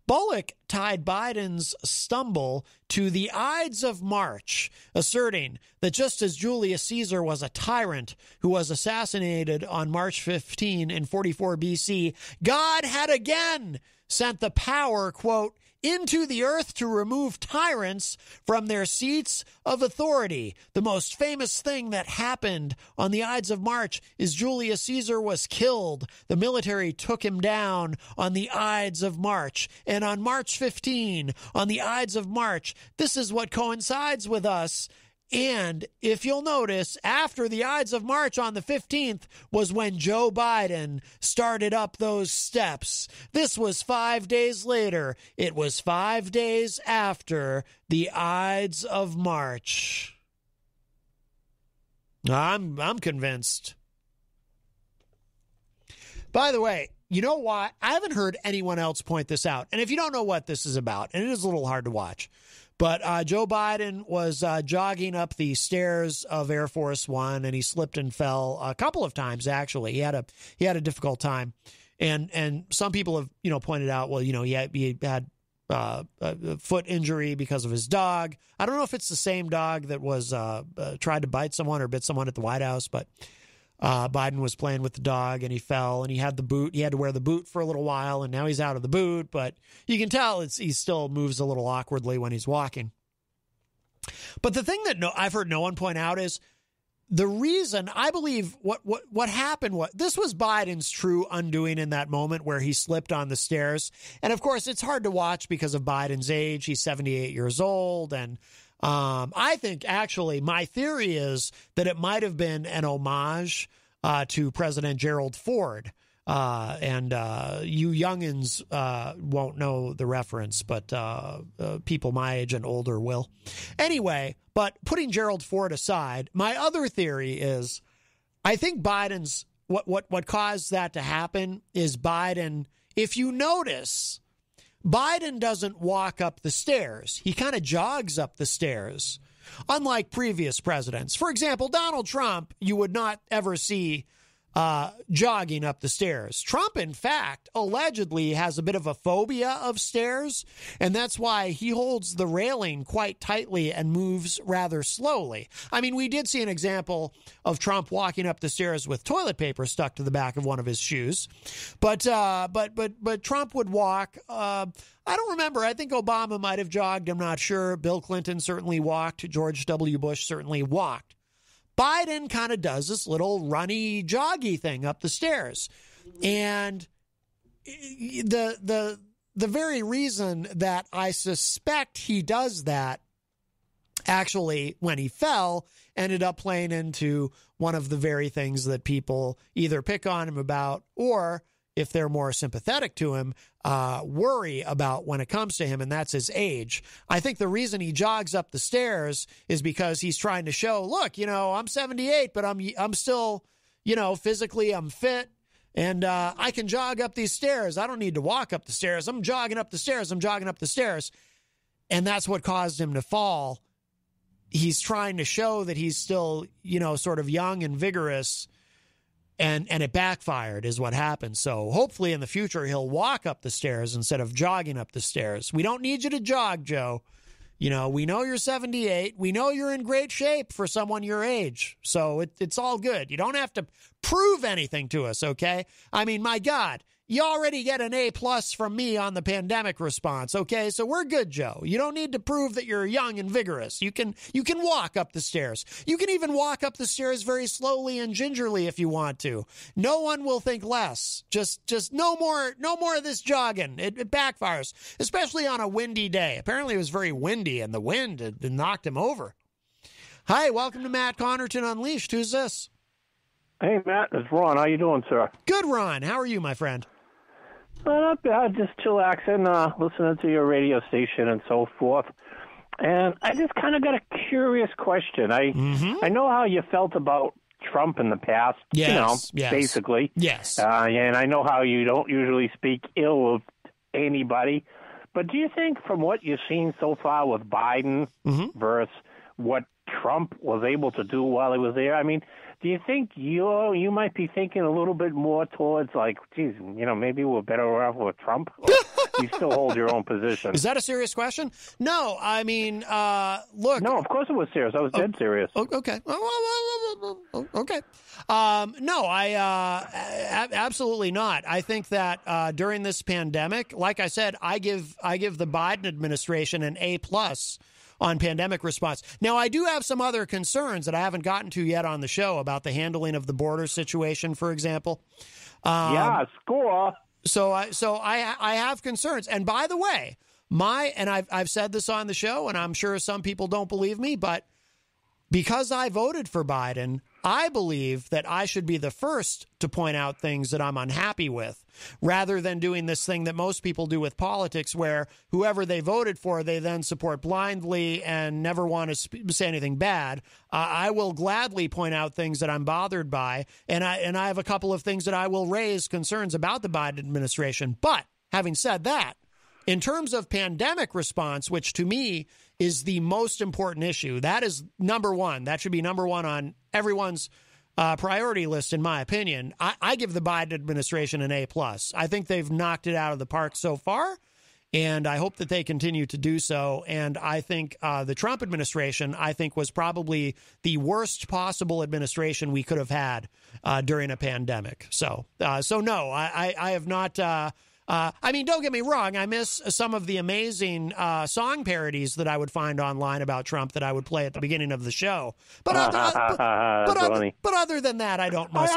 Bullock tied Biden's stumble to the Ides of March, asserting that just as Julius Caesar was a tyrant who was assassinated on March 15 in 44 BC, God had again sent the power, quote, into the earth to remove tyrants from their seats of authority. The most famous thing that happened on the Ides of March is Julius Caesar was killed. The military took him down on the Ides of March. And on March 15, on the Ides of March, this is what coincides with us. And if you'll notice, after the Ides of March on the 15th was when Joe Biden started up those steps. This was 5 days later. It was 5 days after the Ides of March. I'm convinced. By the way, you know what? I haven't heard anyone else point this out. And if you don't know what this is about, and it is a little hard to watch, but Joe Biden was jogging up the stairs of Air Force One, and he slipped and fell a couple of times. Actually, he had a difficult time, and some people have pointed out, well, he had a foot injury because of his dog. I don't know if it's the same dog that was tried to bite someone or bit someone at the White House, but Biden was playing with the dog and he fell and he had the boot. He had to wear the boot for a little while, and now he's out of the boot, but you can tell he still moves a little awkwardly when he's walking. But the thing that I've heard no one point out is the reason I believe what happened this was Biden's true undoing in that moment where he slipped on the stairs. And of course, it's hard to watch because of Biden's age. He's 78 years old, and I think, actually, my theory is that it might have been an homage to President Gerald Ford. And you youngins won't know the reference, but people my age and older will. Anyway, but putting Gerald Ford aside, my other theory is I think Biden's what caused that to happen is Biden. If you notice, Biden doesn't walk up the stairs. He kind of jogs up the stairs, unlike previous presidents. For example, Donald Trump, you would not ever see jogging up the stairs. Trump, in fact, allegedly has a bit of a phobia of stairs, and that's why he holds the railing quite tightly and moves rather slowly. I mean, we did see an example of Trump walking up the stairs with toilet paper stuck to the back of one of his shoes, but Trump would walk. I don't remember. I think Obama might have jogged. I'm not sure. Bill Clinton certainly walked. George W. Bush certainly walked. Biden kind of does this little runny, joggy thing up the stairs. And the very reason that I suspect he does that, actually, when he fell, ended up playing into one of the very things that people either pick on him about or, if they're more sympathetic to him, worry about when it comes to him, and that's his age. I think the reason he jogs up the stairs is because he's trying to show, look, I'm 78, but I'm still, physically I'm fit, and I can jog up these stairs. I don't need to walk up the stairs. I'm jogging up the stairs. And that's what caused him to fall. He's trying to show that he's still, sort of young and vigorous. And it backfired is what happened. So hopefully in the future, he'll walk up the stairs instead of jogging up the stairs. We don't need you to jog, Joe. We know you're 78. We know you're in great shape for someone your age. So it's all good. You don't have to prove anything to us, okay? I mean, my God, you already get an A+ from me on the pandemic response, okay? So we're good, Joe. You don't need to prove that you're young and vigorous. You can walk up the stairs. You can even walk up the stairs very slowly and gingerly if you want to. No one will think less. Just no more of this jogging. It backfires, especially on a windy day. Apparently it was very windy, and the wind had knocked him over. Hi, welcome to Matt Connarton Unleashed. Who's this? Hey, Matt, it's Ron. How you doing, sir? Good, Ron. How are you, my friend? Not bad, just chillaxing, listening to your radio station and so forth. And I just kind of got a curious question. I know how you felt about Trump in the past, yes. Basically. Yes. And I know how you don't usually speak ill of anybody. But do you think from what you've seen so far with Biden versus what Trump was able to do while he was there, I mean, do you think you might be thinking a little bit more towards, like, geez, maybe we're better off with Trump? Or you still hold your own position? Is that a serious question? No, I mean, look. No, of course it was serious. I was dead serious. Okay. Okay. No, I absolutely not. I think that during this pandemic, like I said, I give the Biden administration an A+ on pandemic response. Now, I do have some other concerns that I haven't gotten to yet on the show about the handling of the border situation, for example. Score. So I have concerns. And by the way, I've said this on the show, and I'm sure some people don't believe me, but because I voted for Biden, I believe that I should be the first to point out things that I'm unhappy with, rather than doing this thing that most people do with politics, where whoever they voted for, they then support blindly and never want to say anything bad. I will gladly point out things that I'm bothered by, and I have a couple of things that I will raise concerns about the Biden administration. But having said that, in terms of pandemic response, which to me is the most important issue, that is number one. That should be number one on everyone's priority list, in my opinion. I give the Biden administration an A+. I think they've knocked it out of the park so far, and I hope that they continue to do so. And I think the Trump administration, was probably the worst possible administration we could have had during a pandemic. So no, I have not... I mean, don't get me wrong. I miss some of the amazing song parodies that I would find online about Trump that I would play at the beginning of the show. But other than that, I don't much.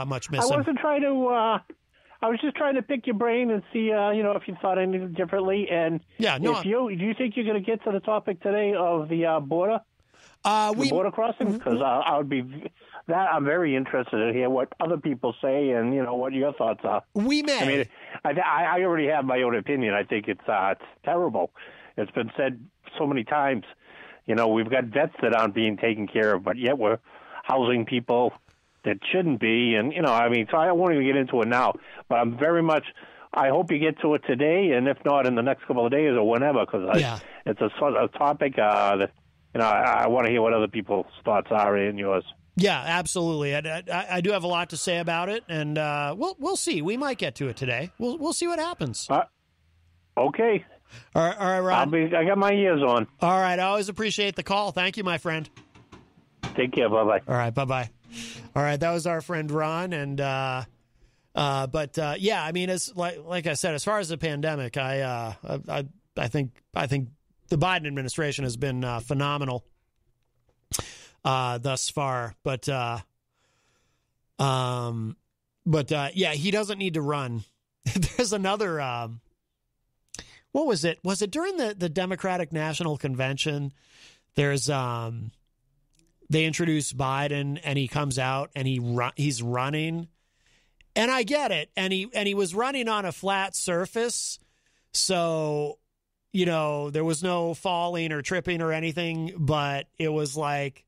Much miss him. I was just trying to pick your brain and see, if you thought anything differently. And do you think you're going to get to the topic today of the border? Border crossing? Because I would be. I'm very interested to hear what other people say and, what your thoughts are. We may. I mean, I already have my own opinion. I think it's terrible. It's been said so many times. We've got vets that aren't being taken care of, but yet we're housing people that shouldn't be. And, so I won't even get into it now. But I'm very much, I hope you get to it today, and if not, in the next couple of days or whenever, because it's a sort of topic that, I want to hear what other people's thoughts are and yours. Yeah, absolutely. I do have a lot to say about it, and we'll see. We might get to it today. We'll see what happens. Okay. All right, Ron. I got my ears on. All right. I always appreciate the call. Thank you, my friend. Take care. Bye-bye. All right. Bye-bye. All right. That was our friend Ron. And, yeah, I mean, it's like I said, as far as the pandemic, I think the Biden administration has been phenomenal thus far. But yeah, he doesn't need to run. There's another, what was it? Was it during the Democratic National Convention? There's they introduced Biden, and he comes out and he's running, and I get it, and he was running on a flat surface, so there was no falling or tripping or anything, but it was like,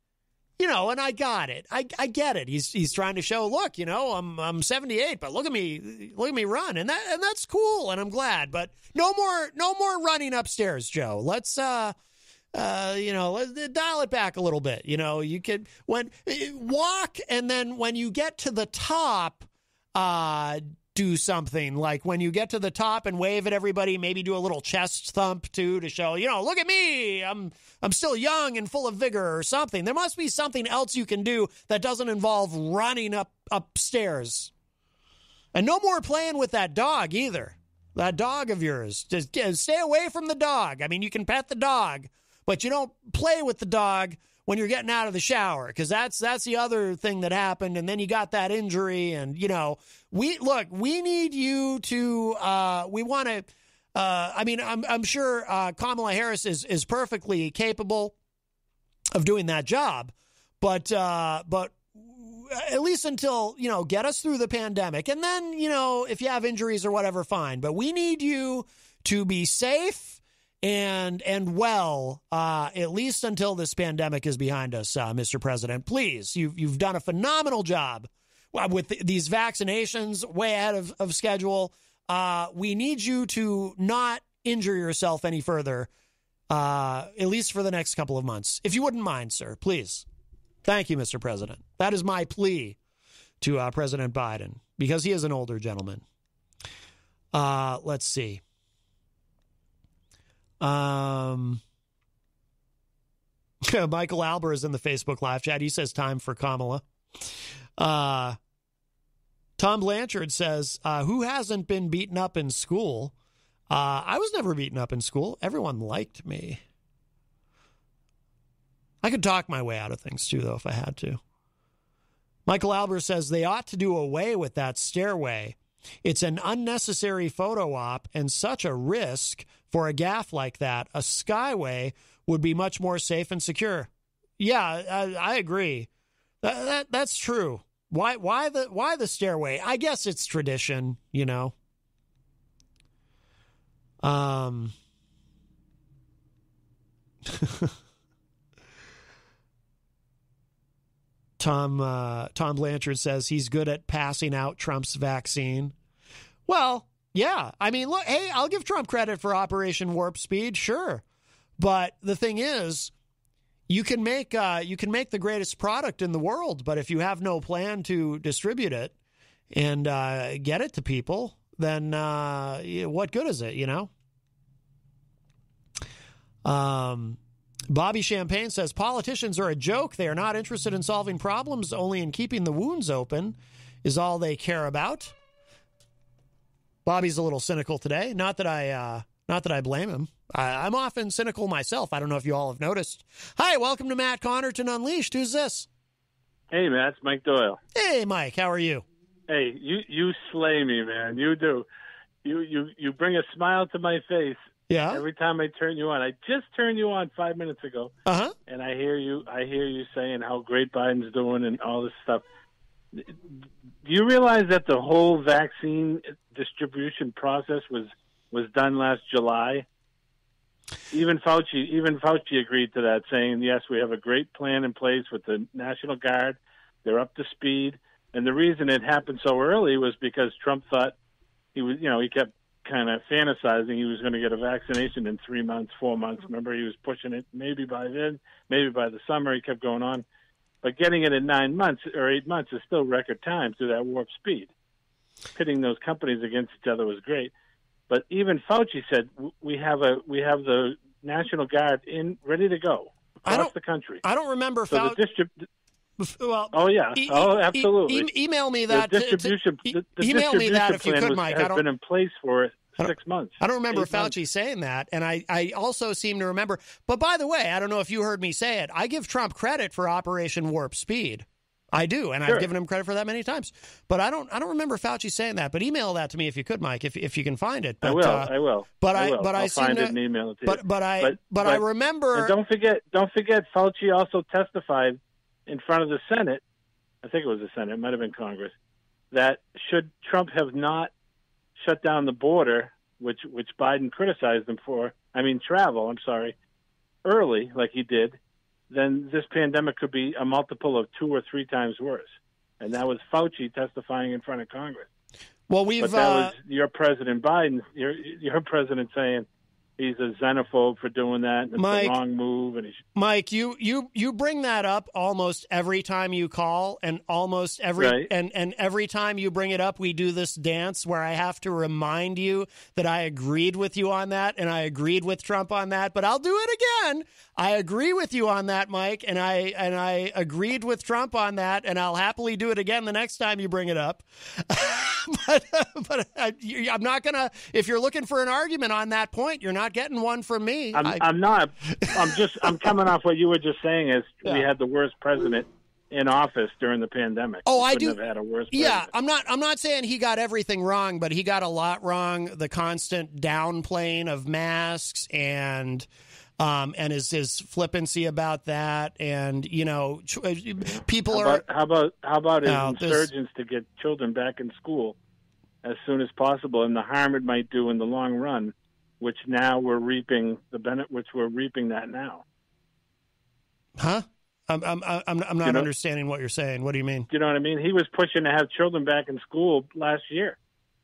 and I got it. I get it. He's trying to show, look, I'm 78, but look at me run. And that's cool. And I'm glad, but no more running upstairs, Joe. Let's, let's dial it back a little bit. You could walk. And then when you get to the top, do something like when you get to the top and wave at everybody, maybe do a little chest thump too, to show, look at me. I'm still young and full of vigor or something. There must be something else you can do that doesn't involve running upstairs. And no more playing with that dog either. That dog of yours. Just stay away from the dog. I mean, you can pet the dog, but you don't play with the dog when you're getting out of the shower, because that's the other thing that happened. And then you got that injury, and we need you to we want to. I mean, I'm sure Kamala Harris is perfectly capable of doing that job, but at least until get us through the pandemic, and then if you have injuries or whatever, fine. But we need you to be safe and well, at least until this pandemic is behind us, Mr. President. Please, you've done a phenomenal job with these vaccinations, way ahead of schedule. We need you to not injure yourself any further, at least for the next couple of months. If you wouldn't mind, sir, please. Thank you, Mr. President. That is my plea to President Biden, because he is an older gentleman. Let's see. Michael Albert is in the Facebook live chat. He says time for Kamala. Tom Blanchard says, who hasn't been beaten up in school? I was never beaten up in school. Everyone liked me. I could talk my way out of things too, though, if I had to. Michael Albert says they ought to do away with that stairway. It's an unnecessary photo op and such a risk for a gaffe like that. A skyway would be much more safe and secure. Yeah, I agree. That's true. Why the stairway? I guess it's tradition, Tom Blanchard says he's good at passing out Trump's vaccine. Well, yeah. I mean, look, hey, I'll give Trump credit for Operation Warp Speed, sure. But the thing is, you can make the greatest product in the world, but if you have no plan to distribute it and get it to people, then what good is it, Bobby Champagne says politicians are a joke. They are not interested in solving problems, only in keeping the wounds open is all they care about. Bobby's a little cynical today. Not that I blame him. I'm often cynical myself. I don't know if you all have noticed. Hi, welcome to Matt Connarton Unleashed. Who's this? Hey, Matt, it's Mike Doyle. Hey, Mike, how are you? Hey, you slay me, man. You do. You bring a smile to my face. Yeah. Every time I turn you on. I just turned you on 5 minutes ago. Uh-huh. And I hear you saying how great Biden's doing and all this stuff. Do you realize that the whole vaccine distribution process was done last July? Even Fauci agreed to that, saying, yes, we have a great plan in place with the National Guard. They're up to speed. And the reason it happened so early was because Trump thought he kept kind of fantasizing he was going to get a vaccination in 3 months, 4 months. Remember, he was pushing it maybe by then, maybe by the summer. He kept going on. But getting it in 9 months or 8 months is still record time through that warp speed. Pitting those companies against each other was great. But even Fauci said we have the National Guard ready to go across the country. I don't remember so Fauci. Well, absolutely. Email me that. The distribution that if you could, Mike. Has been in place for 6 months. I don't remember Fauci saying that, and I also seem to remember. But by the way, I don't know if you heard me say it. I give Trump credit for Operation Warp Speed. I do, and I've given him credit for that many times. But I don't remember Fauci saying that. But email that to me if you could, Mike, if you can find it. But, I will. I'll find it and email it to you. But I remember. And don't forget, Fauci also testified in front of the Senate. I think it was the Senate, it might have been Congress, that should Trump have not shut down the border, which Biden criticized him for, travel, early, like he did, then this pandemic could be a multiple of 2 or 3 times worse. And that was Fauci testifying in front of Congress. Well, but that was your President Biden, your president saying he's a xenophobe for doing that. And it's the wrong move. And Mike, you bring that up almost every time you call, and almost every and every time you bring it up, we do this dance where I have to remind you that I agreed with you on that, and I agreed with Trump on that. But I'll do it again. I agree with you on that, Mike, and I agreed with Trump on that, and I'll happily do it again the next time you bring it up. but I'm not gonna. If you're looking for an argument on that point, you're not getting one from me. I'm not. I'm coming off what you were just saying. Is we had the worst president in office during the pandemic. Oh, I do. Have had a worse president. Yeah, I'm not saying he got everything wrong, but he got a lot wrong. The constant downplaying of masks and his flippancy about that, and people How about his insurgence to get children back in school as soon as possible, and the harm it might do in the long run, which now we're reaping that now. Huh? I'm not understanding what you're saying. What do you mean? Do you know what I mean? He was pushing to have children back in school last year.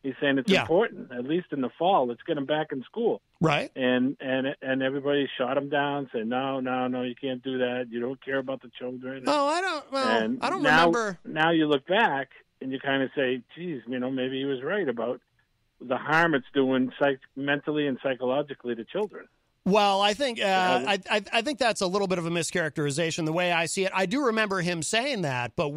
He's saying it's important, at least in the fall. Let's get them back in school. Right. And everybody shot him down, saying, no, you can't do that. You don't care about the children. Oh, I don't remember. Now you look back and you kind of say, geez, maybe he was right about the harm it's doing mentally and psychologically to children. Well, I think I think that's a little bit of a mischaracterization. The way I see it, I do remember him saying that, but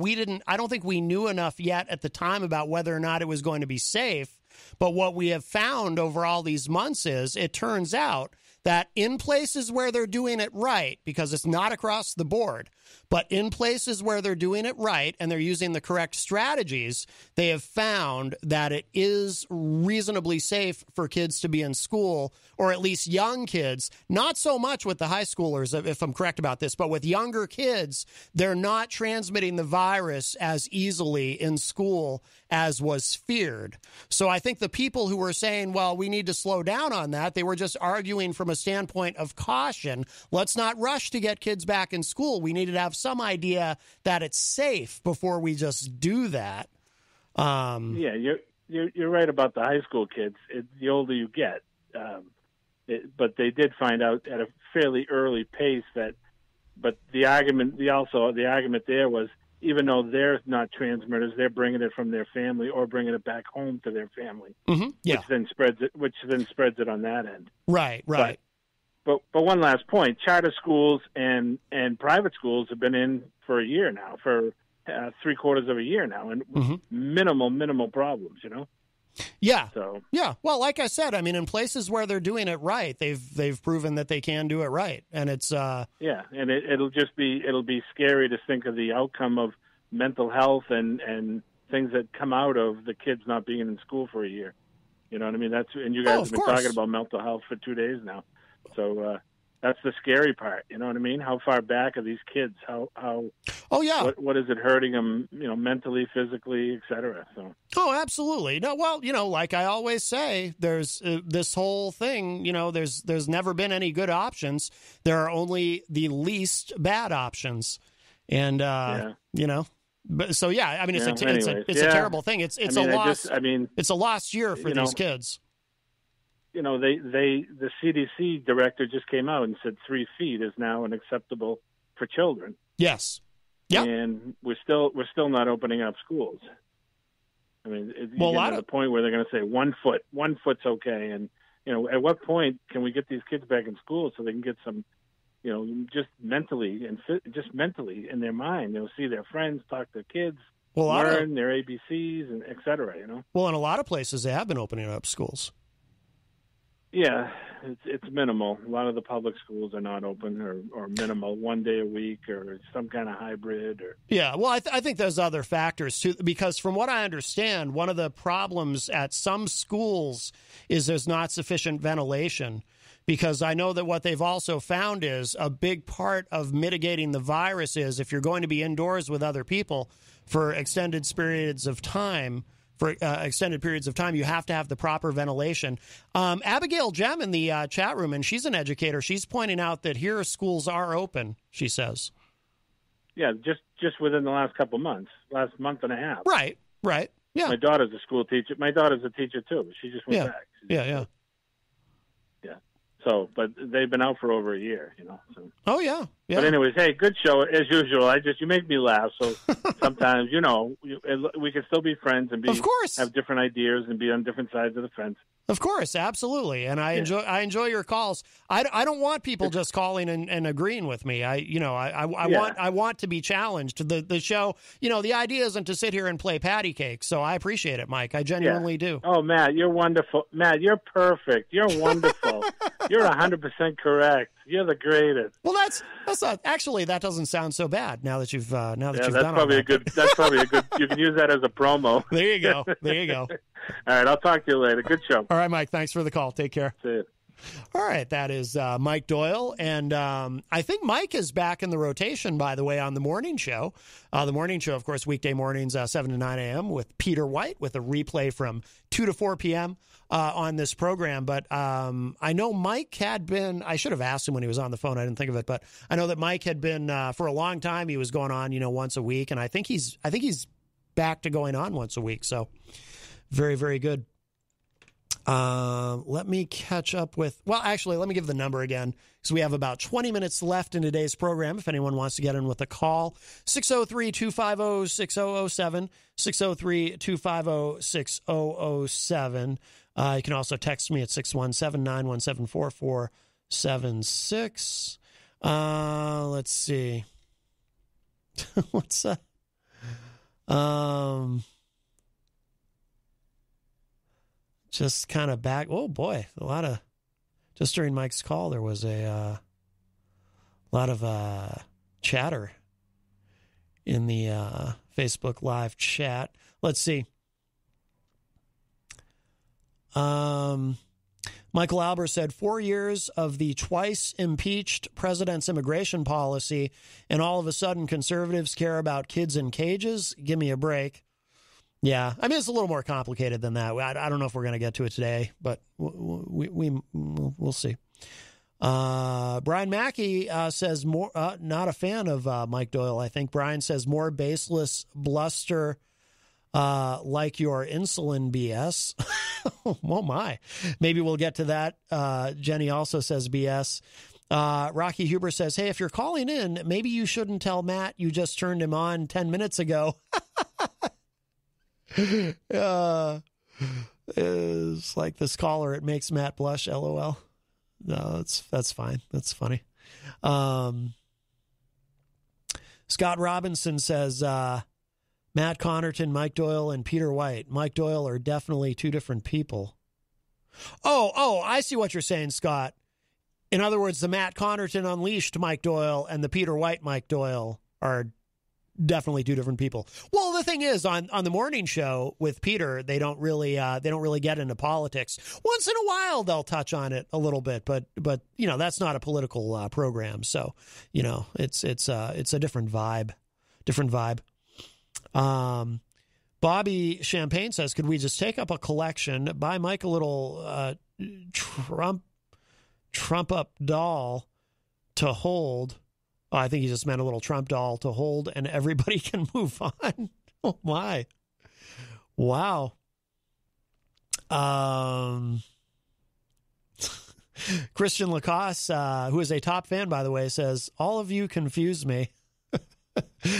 I don't think we knew enough yet at the time about whether or not it was going to be safe. But what we have found over all these months is it turns out that in places where they're doing it right, because it's not across the board, but in places where they're doing it right and they're using the correct strategies, they have found that it is reasonably safe for kids to be in school, or at least young kids. Not so much with the high schoolers, if I'm correct about this, but with younger kids, they're not transmitting the virus as easily in school as was feared. So I think the people who were saying, well, we need to slow down on that, they were just arguing from a standpoint of caution. Let's not rush to get kids back in school. We needed to have some idea that it's safe before we just do that. Yeah, you're right about the high school kids. The older you get, but they did find out at a fairly early pace that. But the argument there was, even though they're not transmitters, they're bringing it from their family or bringing it back home to their family, which then spreads it on that end. Right. But one last point: charter schools and private schools have been in for a year now, for 3/4 of a year now, and minimal problems. Yeah. So yeah. Well, like I said, in places where they're doing it right, they've proven that they can do it right, and it's and it'll be scary to think of the outcome of mental health and things that come out of the kids not being in school for a year. You know what I mean? And you guys have been talking about mental health for 2 days now. So that's the scary part. You know what I mean? How far back are these kids? How? Oh yeah. What is it hurting them? Mentally, physically, etc. So. Oh, absolutely. No, well, like I always say, there's this whole thing. There's never been any good options. There are only the least bad options, and But so yeah, I mean, it's anyways, a terrible thing. It's a loss. It's a lost year for these kids. You know, the CDC director just came out and said 3 feet is now unacceptable for children. Yes. Yeah. And we're still not opening up schools. I mean, you get to the point where they're going to say 1 foot. 1 foot's okay. And, you know, at what point can we get these kids back in school so they can get some, you know, just mentally in their mind, you know, see their friends, talk to kids, learn their ABCs, and et cetera, you know? Well, in a lot of places, they have been opening up schools. Yeah, it's minimal. A lot of the public schools are not open or minimal, 1 day a week or some kind of hybrid. Yeah, well, I think there's other factors, too, because from what I understand, one of the problems at some schools is there's not sufficient ventilation, because I know that what they've also found is a big part of mitigating the virus is if you're going to be indoors with other people for extended periods of time, you have to have the proper ventilation. Abigail Jem in the chat room, and she's an educator, she's pointing out that here schools are open, she says. Yeah, just within the last couple months, last month and a half. Right, yeah. My daughter's a school teacher. My daughter's a teacher, too. She just went back. Yeah. So, but they've been out for over a year, you know. So. Oh, yeah. But anyways, hey, good show as usual. You make me laugh. So sometimes, you know, we can still be friends and have different ideas and be on different sides of the fence. Of course, absolutely, and I enjoy your calls. I don't want people just calling and agreeing with me. I want to be challenged. The show, you know, the idea isn't to sit here and play patty cake. So I appreciate it, Mike. I genuinely do. Oh, Matt, you're wonderful. Matt, you're perfect. You're wonderful. You're 100% correct. You're the greatest. Well, that's not actually. That doesn't sound so bad now that you've done all that. That's probably a good. You can use that as a promo. There you go. All right, I'll talk to you later. Good show. All right, Mike. Thanks for the call. Take care. See you. All right, that is Mike Doyle, and I think Mike is back in the rotation, by the way, on the morning show. The morning show, of course, weekday mornings, 7 to 9 a.m. with Peter White, with a replay from 2 to 4 p.m. On this program. But I know Mike had been, I should have asked him when he was on the phone. I didn't think of it, but I know that Mike had been, for a long time, he was going on, you know, once a week, and I think he's back to going on once a week, so very, very good. Let me catch up with, well, actually, let me give the number again, because we have about 20 minutes left in today's program. If anyone wants to get in with a call, 603-250-6007, 603-250-6007. You can also text me at 617-917-4476. Let's see. What's that? Just kind of back. Oh boy, a lot of. Just during Mike's call, there was a lot of chatter in the Facebook Live chat. Let's see. Michael Albert said 4 years of the twice impeached president's immigration policy, and all of a sudden conservatives care about kids in cages. Give me a break. Yeah, I mean, it's a little more complicated than that. I don't know if we're going to get to it today, but we'll see. Brian Mackey says more, not a fan of Mike Doyle, I think. Brian says more baseless bluster like your insulin BS. Oh, my. Maybe we'll get to that. Jenny also says BS. Rocky Huber says, hey, if you're calling in, maybe you shouldn't tell Matt you just turned him on 10 minutes ago. It's like this caller, it makes Matt blush, LOL. No, that's fine. That's funny. Scott Robinson says, Matt Connarton, Mike Doyle, and Peter White. Mike Doyle are definitely two different people. Oh, I see what you're saying, Scott. In other words, the Matt Connarton unleashed Mike Doyle and the Peter White Mike Doyle are definitely two different people. Well, the thing is, on the morning show with Peter, they don't really get into politics. Once in a while, they'll touch on it a little bit, but you know, that's not a political program. So, you know, it's a different vibe. Bobby Champagne says, could we just take up a collection, buy Mike a little Trump up doll to hold Oh, I think he just meant a little Trump doll to hold and everybody can move on. Oh, my. Wow. Christian Lacoste, who is a top fan, by the way, says, all of you confuse me.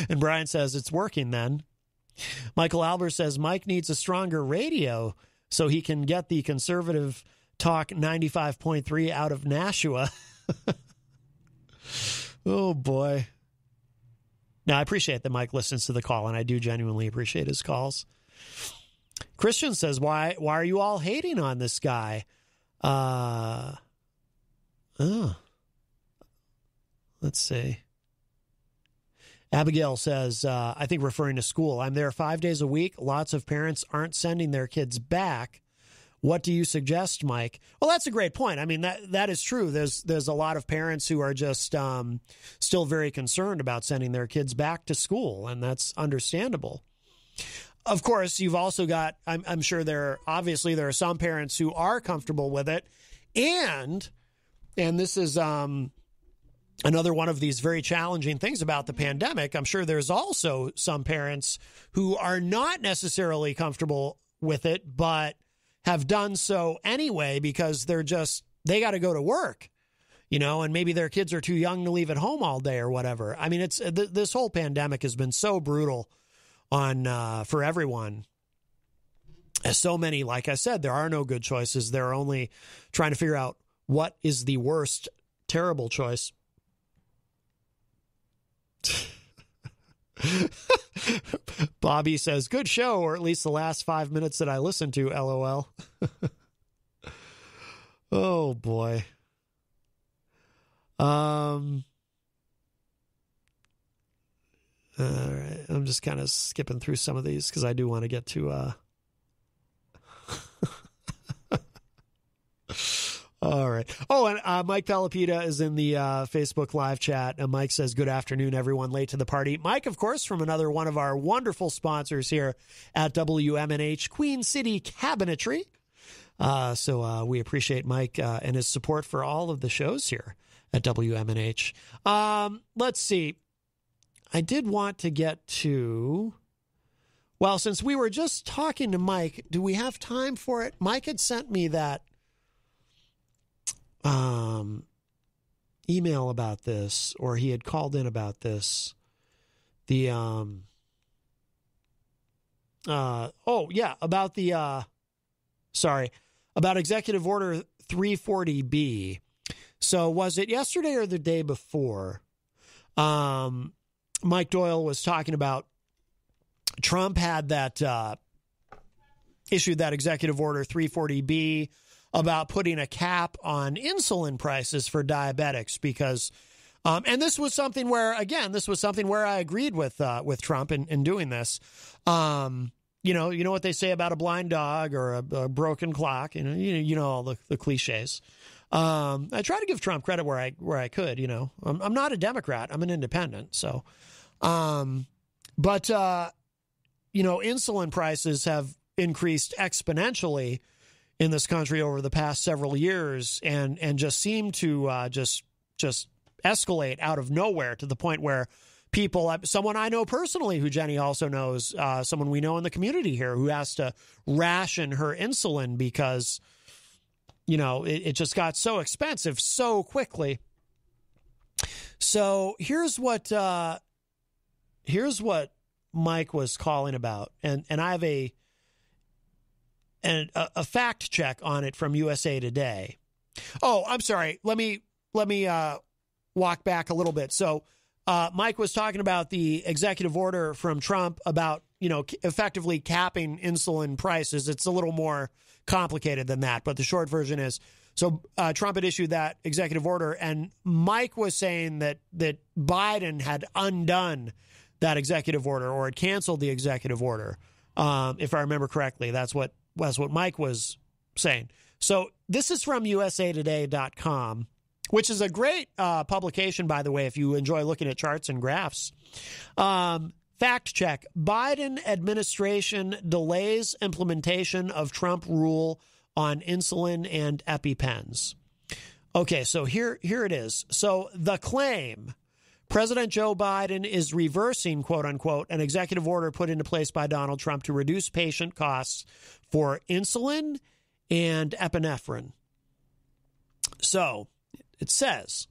And Brian says, it's working then. Michael Albert says, Mike needs a stronger radio so he can get the conservative talk 95.3 out of Nashua. Oh, boy. Now, I appreciate that Mike listens to the call, and I do genuinely appreciate his calls. Christian says, why are you all hating on this guy? Let's see. Abigail says, I think referring to school, I'm there 5 days a week. Lots of parents aren't sending their kids back. What do you suggest, Mike? Well, that's a great point. I mean, that is true. There's a lot of parents who are just still very concerned about sending their kids back to school, and that's understandable. Of course, you've also got, I'm sure there are some parents who are comfortable with it, and this is another one of these very challenging things about the pandemic. I'm sure there's also some parents who are not necessarily comfortable with it, but have done so anyway because they got to go to work, and maybe their kids are too young to leave at home all day or whatever. I mean, this whole pandemic has been so brutal for everyone. As so many, like I said, there are no good choices. They're only trying to figure out what is the worst terrible choice. Bobby says, good show, or at least the last 5 minutes that I listened to, LOL. Oh, boy. All right. I'm just kind of skipping through some of these because I do want to get to... All right. Oh, and Mike Pelopita is in the Facebook live chat. And Mike says, good afternoon, everyone late to the party. Mike, of course, from another one of our wonderful sponsors here at WMNH, Queen City Cabinetry. So we appreciate Mike and his support for all of the shows here at WMNH. Let's see. I did want to get to... Well, since we were just talking to Mike, do we have time for it? Mike had sent me that email about this, or he had called in about this. About Executive Order 340B. So was it yesterday or the day before? Mike Doyle was talking about Trump had that issued that Executive Order 340B about putting a cap on insulin prices for diabetics because, and this was something where I agreed with Trump in doing this. You know what they say about a blind dog or a broken clock. You know all the cliches. I try to give Trump credit where I could. I'm not a Democrat. I'm an independent. So, insulin prices have increased exponentially in this country over the past several years and just seem to just escalate out of nowhere to the point where people, someone I know personally who Jenny also knows, someone we know in the community here who has to ration her insulin because, it just got so expensive so quickly. So here's what Mike was calling about. And I have a fact check on it from USA Today. Oh, I'm sorry. Let me walk back a little bit. So Mike was talking about the executive order from Trump about, effectively capping insulin prices. It's a little more complicated than that, but the short version is, so Trump had issued that executive order, and Mike was saying that Biden had undone that executive order or had canceled the executive order. If I remember correctly, that's what Mike was saying. So this is from usatoday.com, which is a great publication, by the way, if you enjoy looking at charts and graphs. Fact check. Biden administration delays implementation of Trump rule on insulin and EpiPens. Okay, so here it is. So the claim, President Joe Biden is reversing, quote unquote, an executive order put into place by Donald Trump to reduce patient costs for insulin and epinephrine. So it says,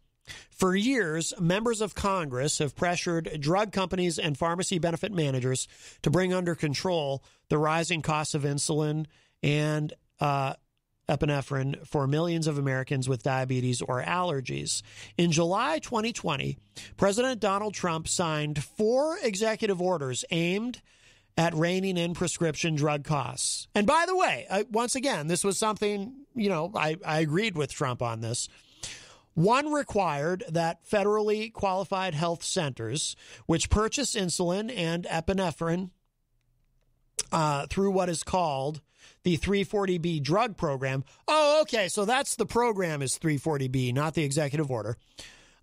for years, members of Congress have pressured drug companies and pharmacy benefit managers to bring under control the rising costs of insulin and epinephrine for millions of Americans with diabetes or allergies. In July 2020, President Donald Trump signed 4 executive orders aimed at reining in prescription drug costs. And by the way, once again, this was something, I agreed with Trump on this. One required that federally qualified health centers, which purchase insulin and epinephrine through what is called the 340B drug program. Oh, okay, so that's the program is 340B, not the executive order.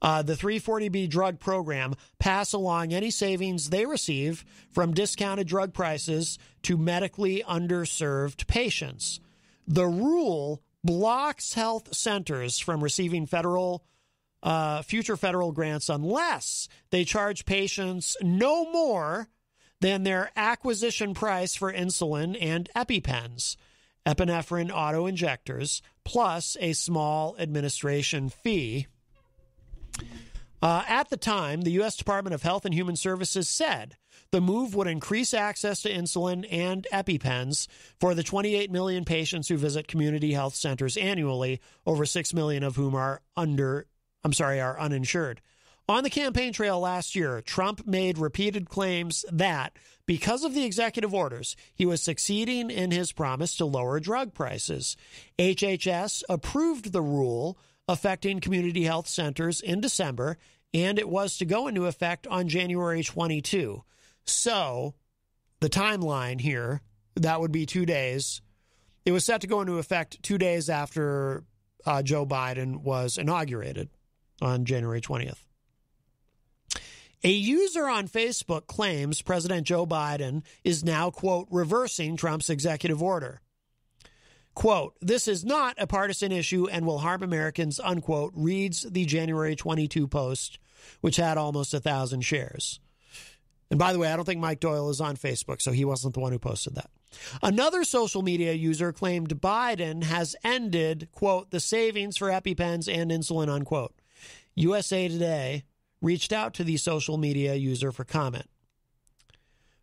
The 340B drug program pass along any savings they receive from discounted drug prices to medically underserved patients. The rule blocks health centers from receiving future federal grants unless they charge patients no more than their acquisition price for insulin and EpiPens, epinephrine auto-injectors, plus a small administration fee. At the time, the U.S. Department of Health and Human Services said the move would increase access to insulin and EpiPens for the 28 million patients who visit community health centers annually, over 6 million of whom are uninsured. On the campaign trail last year, Trump made repeated claims that because of the executive orders, he was succeeding in his promise to lower drug prices. HHS approved the rule affecting community health centers in December, and it was to go into effect on January 22. So the timeline here, that would be 2 days. It was set to go into effect 2 days after Joe Biden was inaugurated on January 20th. A user on Facebook claims President Joe Biden is now, quote, reversing Trump's executive order. Quote, this is not a partisan issue and will harm Americans, unquote, reads the January 22 post, which had almost 1,000 shares. And by the way, I don't think Mike Doyle is on Facebook, so he wasn't the one who posted that. Another social media user claimed Biden has ended, quote, the savings for EpiPens and insulin, unquote. USA Today reached out to the social media user for comment.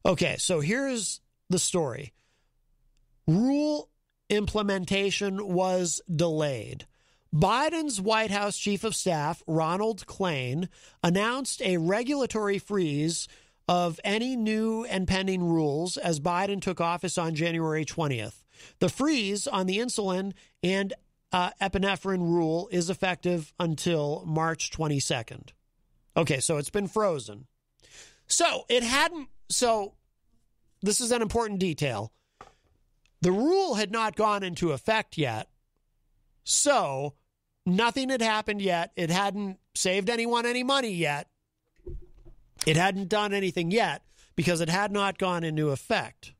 Okay, so here's the story. Rule implementation was delayed. Biden's White House Chief of Staff, Ronald Klain, announced a regulatory freeze of any new and pending rules as Biden took office on January 20th. The freeze on the insulin and epinephrine rule is effective until March 22nd. Okay, so it's been frozen. So this is an important detail. The rule had not gone into effect yet, so nothing had happened yet. It hadn't saved anyone any money yet. It hadn't done anything yet because it had not gone into effect.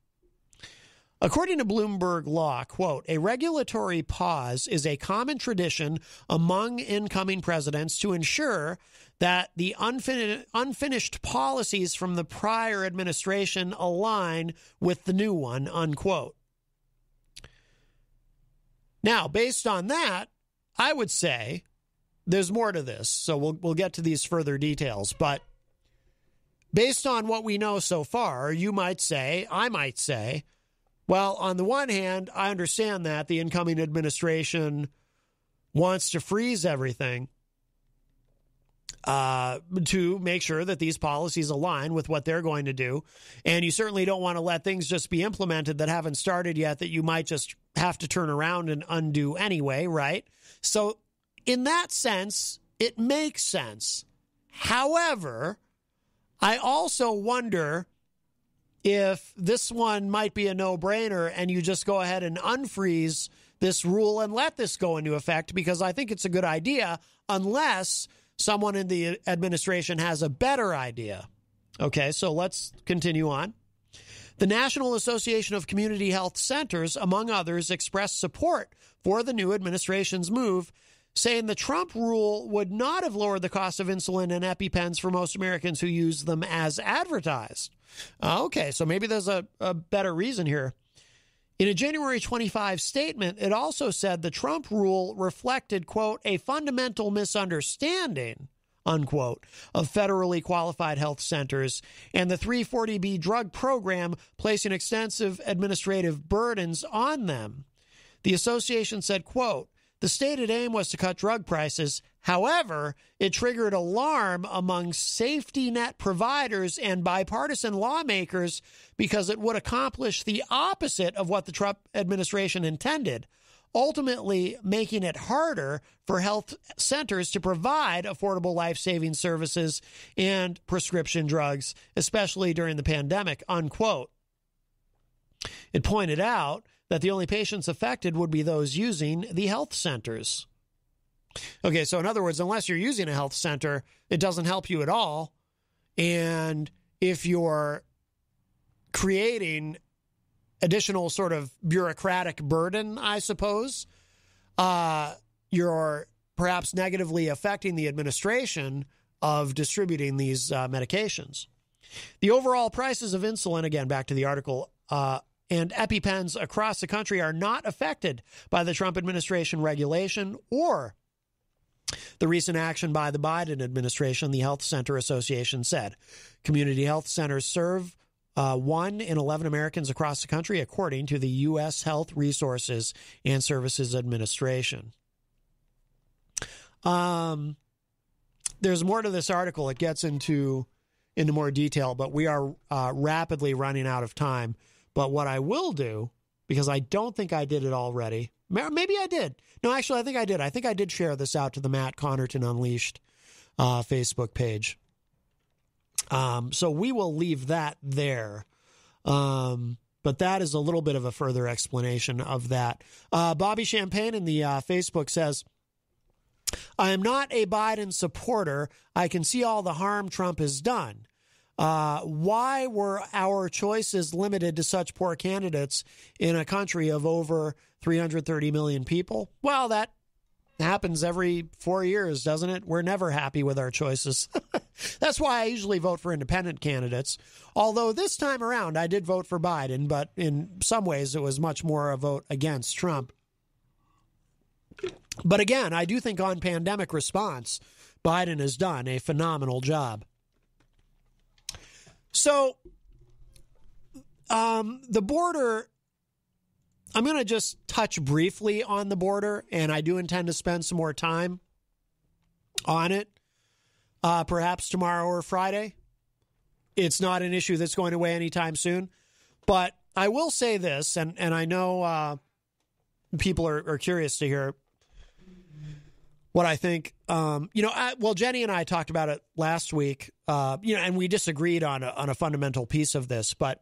According to Bloomberg Law, quote, a regulatory pause is a common tradition among incoming presidents to ensure that the unfinished policies from the prior administration align with the new one, unquote. Now, based on that, I would say there's more to this, so we'll get to these further details. But based on what we know so far, you might say, I might say, well, on the one hand, I understand that the incoming administration wants to freeze everything to make sure that these policies align with what they're going to do. And you certainly don't want to let things just be implemented that haven't started yet that you might just have to turn around and undo anyway, right? So in that sense, it makes sense. However, I also wonder if this one might be a no-brainer and you just go ahead and unfreeze this rule and let this go into effect, because I think it's a good idea unless someone in the administration has a better idea. Okay, so let's continue on. The National Association of Community Health Centers, among others, expressed support for the new administration's move, saying the Trump rule would not have lowered the cost of insulin and EpiPens for most Americans who use them as advertised. Okay, so maybe there's a better reason here. In a January 25 statement, it also said the Trump rule reflected, quote, a fundamental misunderstanding, unquote, of federally qualified health centers and the 340B drug program, placing extensive administrative burdens on them. The association said, quote, the stated aim was to cut drug prices. However, it triggered alarm among safety net providers and bipartisan lawmakers because it would accomplish the opposite of what the Trump administration intended, ultimately making it harder for health centers to provide affordable life-saving services and prescription drugs, especially during the pandemic, unquote. It pointed out that the only patients affected would be those using the health centers. Okay, so in other words, unless you're using a health center, it doesn't help you at all. And if you're creating additional sort of bureaucratic burden, I suppose, you're perhaps negatively affecting the administration of distributing these medications. The overall prices of insulin, again, back to the article, and EpiPens across the country are not affected by the Trump administration regulation or the recent action by the Biden administration, the Health Center Association said. Community health centers serve 1 in 11 Americans across the country, according to the U.S. Health Resources and Services Administration. There's more to this article. It gets into more detail, but we are rapidly running out of time. But what I will do, because I don't think I did it already, maybe I did. No, actually, I think I did. I think I did share this out to the Matt Connarton Unleashed Facebook page. So we will leave that there. But that is a little bit of a further explanation of that. Bobby Champagne in the Facebook says, I am not a Biden supporter. I can see all the harm Trump has done. Why were our choices limited to such poor candidates in a country of over 330 million people? Well, that happens every 4 years, doesn't it? We're never happy with our choices. That's why I usually vote for independent candidates. Although this time around, I did vote for Biden, but in some ways it was much more a vote against Trump. But again, I do think on pandemic response, Biden has done a phenomenal job. So, the border, I'm going to just touch briefly on the border, and I do intend to spend some more time on it, perhaps tomorrow or Friday. It's not an issue that's going away anytime soon, but I will say this, and I know people are curious to hear what I think. Well, Jenny and I talked about it last week, and we disagreed on a fundamental piece of this. But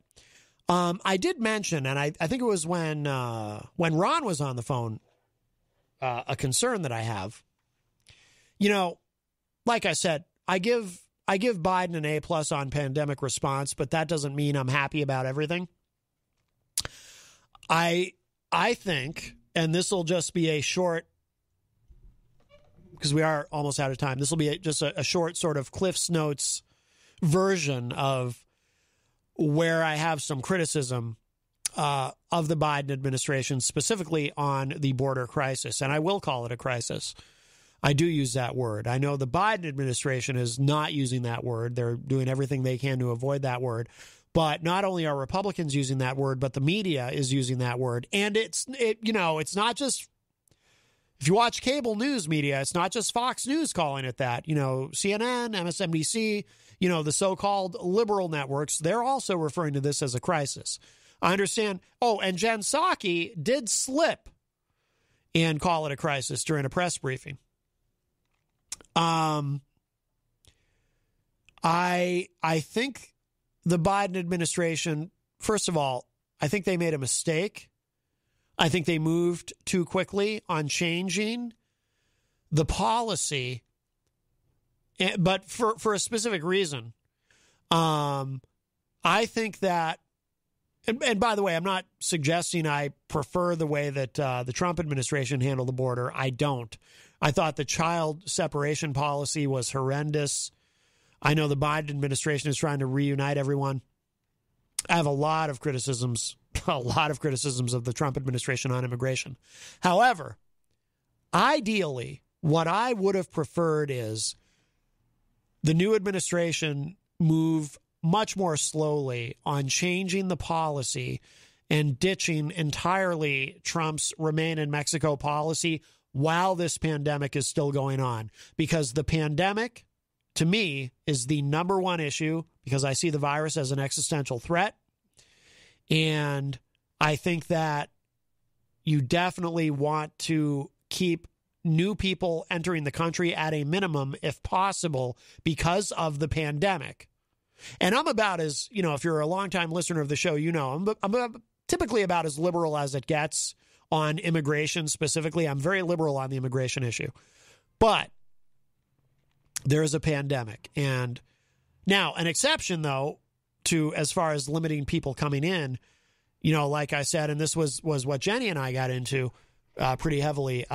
I did mention, and I think it was when Ron was on the phone, a concern that I have. Like I said, I give Biden an A+ on pandemic response, but that doesn't mean I'm happy about everything. I think, and this will just be a short, because we are almost out of time, this will be just a short sort of Cliff's Notes version of where I have some criticism of the Biden administration, specifically on the border crisis. And I will call it a crisis. I do use that word. I know the Biden administration is not using that word. They're doing everything they can to avoid that word. But not only are Republicans using that word, but the media is using that word. And it's not just, if you watch cable news media, it's not just Fox News calling it that. CNN, MSNBC, the so-called liberal networks, they're also referring to this as a crisis. I understand. Oh, and Jen Psaki did slip and call it a crisis during a press briefing. I think the Biden administration, first of all, I think they made a mistake. I think they moved too quickly on changing the policy, but for a specific reason. I think that And by the way, I'm not suggesting I prefer the way that the Trump administration handled the border. I don't. I thought the child separation policy was horrendous. I know the Biden administration is trying to reunite everyone. I have a lot of criticisms of the Trump administration on immigration. However, ideally, what I would have preferred is the new administration move much more slowly on changing the policy and ditching entirely Trump's Remain in Mexico policy while this pandemic is still going on. Because the pandemic, to me, is the number one issue, because I see the virus as an existential threat. And I think that you definitely want to keep new people entering the country at a minimum, if possible, because of the pandemic. And I'm about as, if you're a longtime listener of the show, I'm typically about as liberal as it gets on immigration specifically. I'm very liberal on the immigration issue. But there is a pandemic. And now an exception, though, to as far as limiting people coming in, like I said, and this was what Jenny and I got into pretty heavily.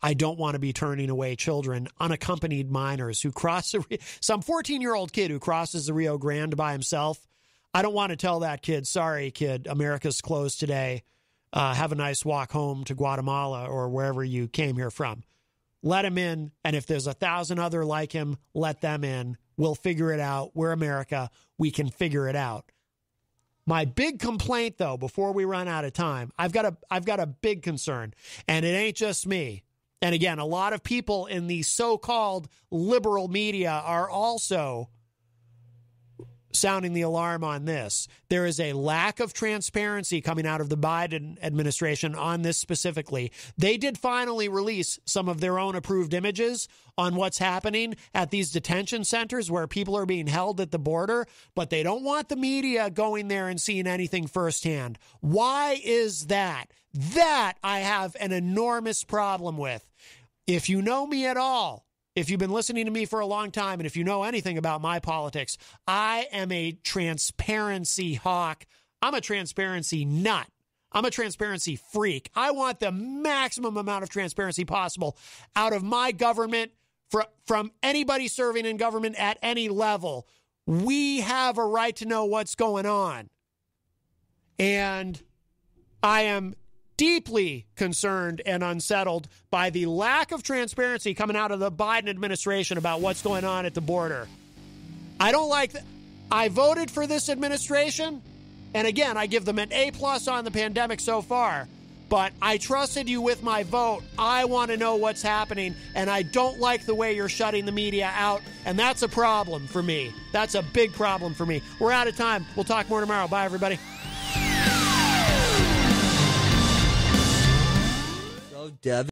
I don't want to be turning away children, unaccompanied minors who cross some 14-year-old kid who crosses the Rio Grande by himself. I don't want to tell that kid, sorry, kid, America's closed today. Have a nice walk home to Guatemala or wherever you came here from. Let him in, and if there's 1,000 other like him, let them in. We'll figure it out. We're America. We can figure it out. My big complaint, though, before we run out of time, I've got a big concern, and it ain't just me. And again, a lot of people in the so-called liberal media are also sounding the alarm on this. There is a lack of transparency coming out of the Biden administration on this specifically. They did finally release some of their own approved images on what's happening at these detention centers where people are being held at the border, but they don't want the media going there and seeing anything firsthand. Why is that? That I have an enormous problem with. If you know me at all, if you've been listening to me for a long time, and if you know anything about my politics, I am a transparency hawk. I'm a transparency nut. I'm a transparency freak. I want the maximum amount of transparency possible out of my government from anybody serving in government at any level. We have a right to know what's going on. And I am deeply concerned and unsettled by the lack of transparency coming out of the Biden administration about what's going on at the border. I don't like that. I voted for this administration, and again, I give them an A+ on the pandemic so far, but I trusted you with my vote. I want to know what's happening, and I don't like the way you're shutting the media out, and that's a problem for me. That's a big problem for me. We're out of time. We'll talk more tomorrow. Bye, everybody. Devin.